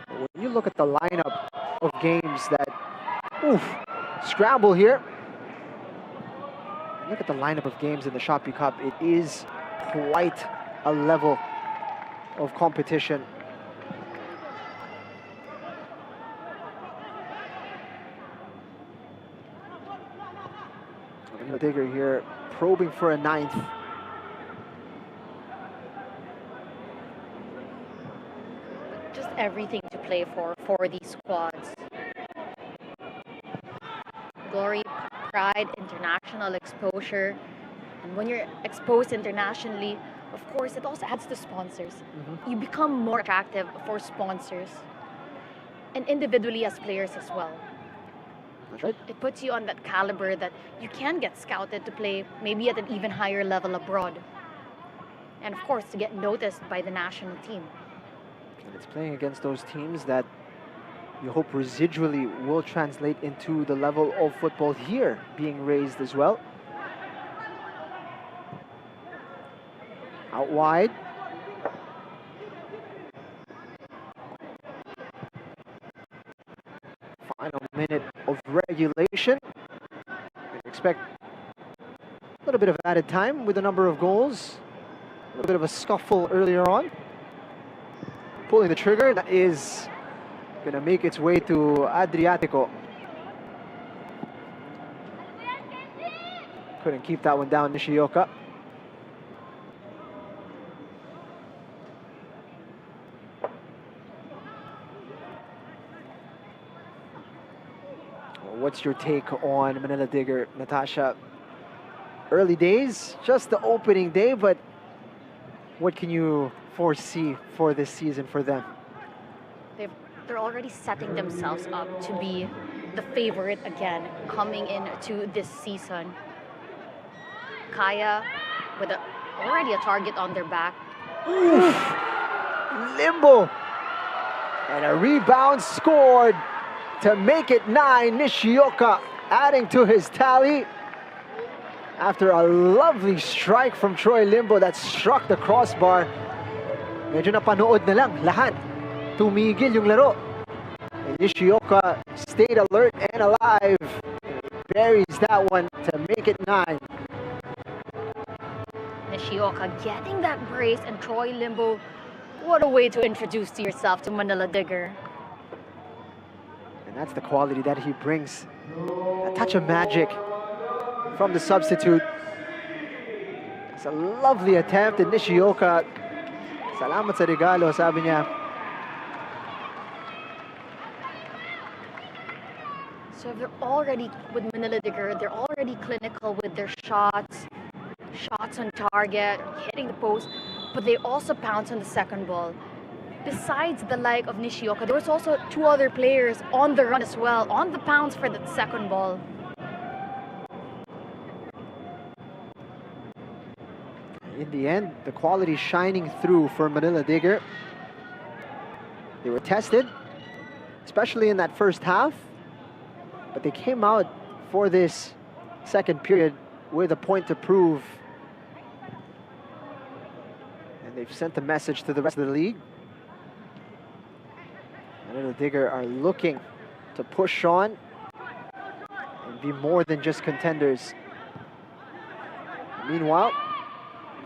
When you look at the lineup of games that, scramble here. Look at the lineup of games in the Shopee Cup. It is quite a level of competition. Digger here probing for a 9th. just everything to play for these squads. Glory, pride, international exposure. And when you're exposed internationally, of course, it also adds to sponsors. You become more attractive for sponsors and individually as players as well. That's right. It puts you on that caliber that you can get scouted to play maybe at an even higher level abroad. And of course, to get noticed by the national team. And it's playing against those teams that you hope residually will translate into the level of football here being raised as well. Out wide. Final minute of regulation. We expect a little bit of added time with a number of goals. A little bit of a scuffle earlier on. Pulling the trigger, that is going to make its way to Adriatico. Couldn't keep that one down, Nishioka. What's your take on Manila Digger, Natasha? Early days, just the opening day, but what can you foresee for this season for them? They're already setting themselves up to be the favorite again coming into this season. Kaya with already a target on their back. Oof. Limbo. And a rebound scored to make it 9. Nishioka adding to his tally after a lovely strike from Troy Limbo that struck the crossbar. Medyo napanood na lang lahat. Tumigil yung laro. And Nishioka stayed alert and alive. Buries that one to make it 9. Nishioka getting that brace, and Troy Limbo, what a way to introduce yourself to Manila Digger. And that's the quality that he brings. A touch of magic from the substitute. It's a lovely attempt, and Nishioka, salamat sa regalo, sabi niya. So they're already, with Manila Digger, they're already clinical with their shots on target, hitting the post, but they also pounce on the second ball. Besides the like of Nishioka, there was also 2 other players on the run as well, on the pounce for that second ball. In the end, the quality shining through for Manila Digger. They were tested, especially in that first half, but they came out for this second period with a point to prove. And they've sent a message to the rest of the league. Manila Digger are looking to push on and be more than just contenders. Meanwhile,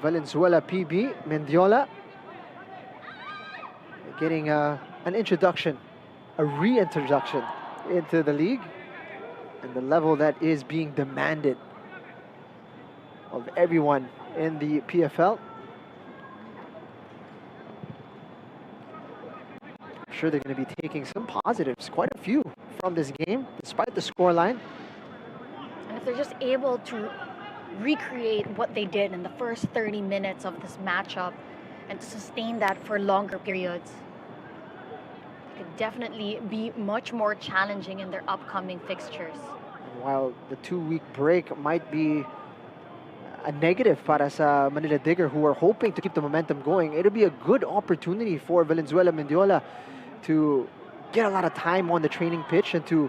Valenzuela PB, Mendiola, getting an introduction, a reintroduction into the league and the level that is being demanded of everyone in the PFL. I'm sure they're going to be taking some positives, quite a few, from this game, despite the scoreline. And if they're just able to recreate what they did in the first 30 minutes of this matchup and to sustain that for longer periods, it could definitely be much more challenging in their upcoming fixtures. And while the 2-week break might be a negative para sa Manila Digger, who are hoping to keep the momentum going, it'll be a good opportunity for Valenzuela Mendiola to get a lot of time on the training pitch and to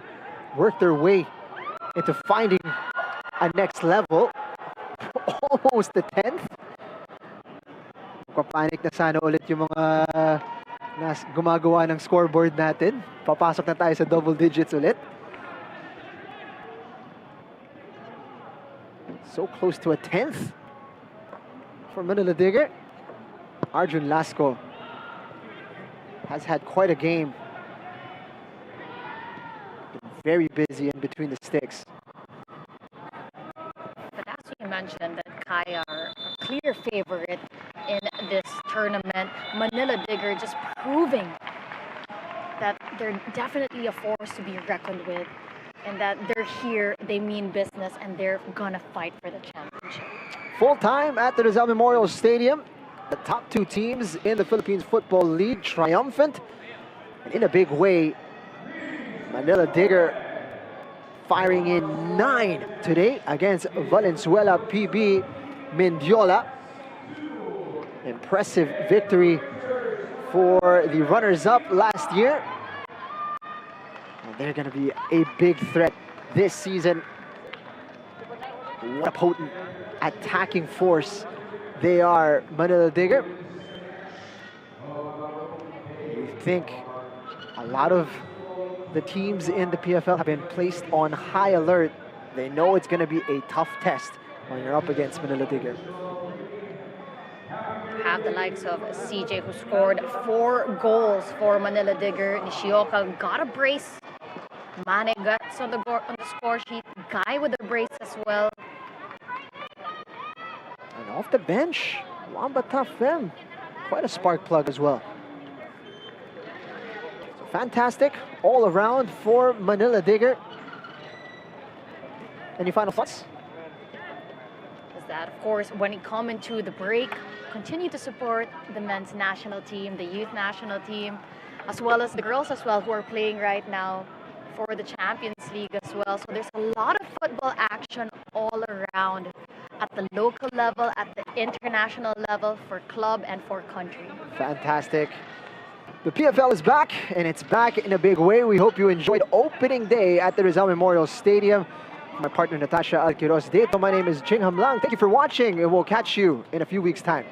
work their way into finding a next level. Almost the 10th. Papanik na sana ulit yung mga gumagawa ng scoreboard natin. Papasok na tayo sa double digits ulit. So close to a 10th for Manila Digger. Arjun Lasco has had quite a game. Been very busy in between the sticks. But as you mentioned, that Kaya are a clear favorite in this tournament. Manila Digger just proving they're definitely a force to be reckoned with, and that they're here, they mean business, and they're gonna fight for the championship. Full time at the Rizal Memorial Stadium. The top two teams in the Philippines Football League triumphant. And in a big way, Manila Digger firing in 9 today against Valenzuela PB Mendiola. Impressive victory for the runners-up last year. And they're going to be a big threat this season. What a potent attacking force they are, Manila Digger. We think a lot of the teams in the PFL have been placed on high alert. They know it's going to be a tough test when you're up against Manila Digger. Have the likes of CJ, who scored 4 goals for Manila Digger. Nishioka got a brace. Mane Guts on the score sheet. Guy with a brace as well. And off the bench, Wamba Tafem, quite a spark plug as well. So fantastic all around for Manila Digger. Any final thoughts? Is that, of course, when it comes into the break, continue to support the men's national team, the youth national team, as well as the girls as well, who are playing right now for the Champions League as well. So there's a lot of football action all around at the local level, at the international level, for club and for country. Fantastic. The PFL is back, and it's back in a big way. We hope you enjoyed opening day at the Rizal Memorial Stadium. My partner Natasha Alquiros Dito. My name is Jing Ham Lang. Thank you for watching, and we'll catch you in a few weeks' time.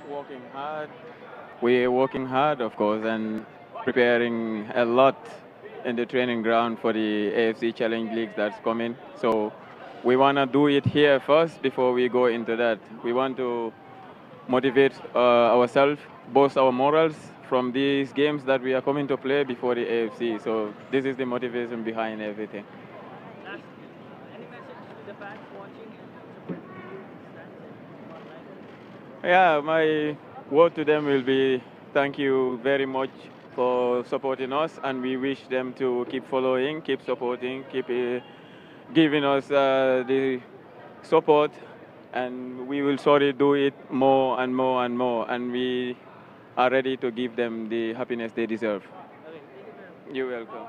Working hard. We're working hard, of course, and preparing a lot in the training ground for the AFC Challenge League that's coming. So we want to do it here first before we go into that. We want to motivate ourselves, boost our morals from these games that we are coming to play before the AFC. So this is the motivation behind everything. Yeah, my word to them will be thank you very much for supporting us, and we wish them to keep following, keep supporting, keep giving us the support, and we will surely do it more and more and more, and we are ready to give them the happiness they deserve. You're welcome.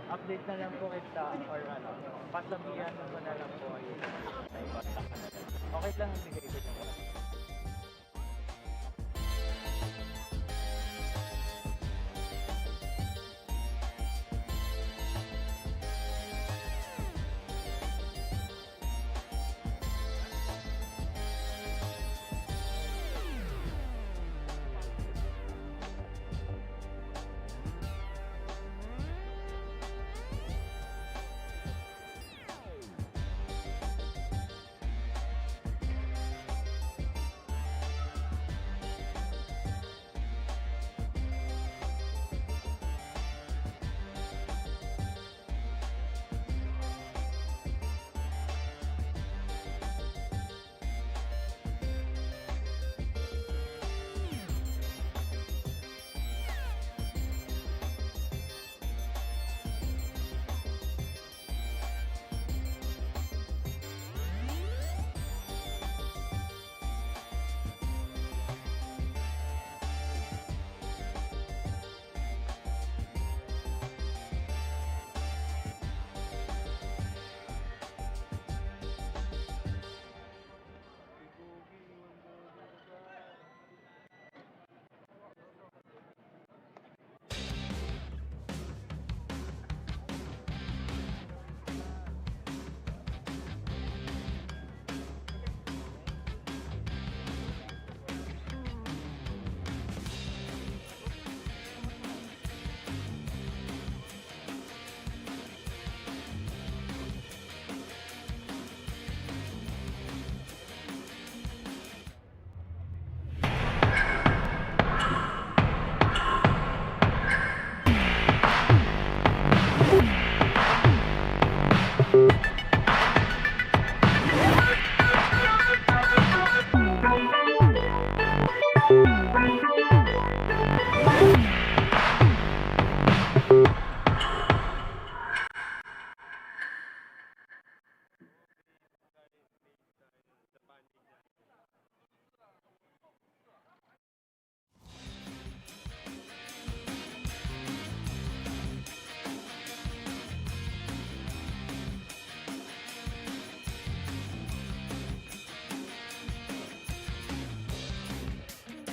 Update na lang po kita or ano, pasabihan mo na lang po. Okay lang ang bigay ko.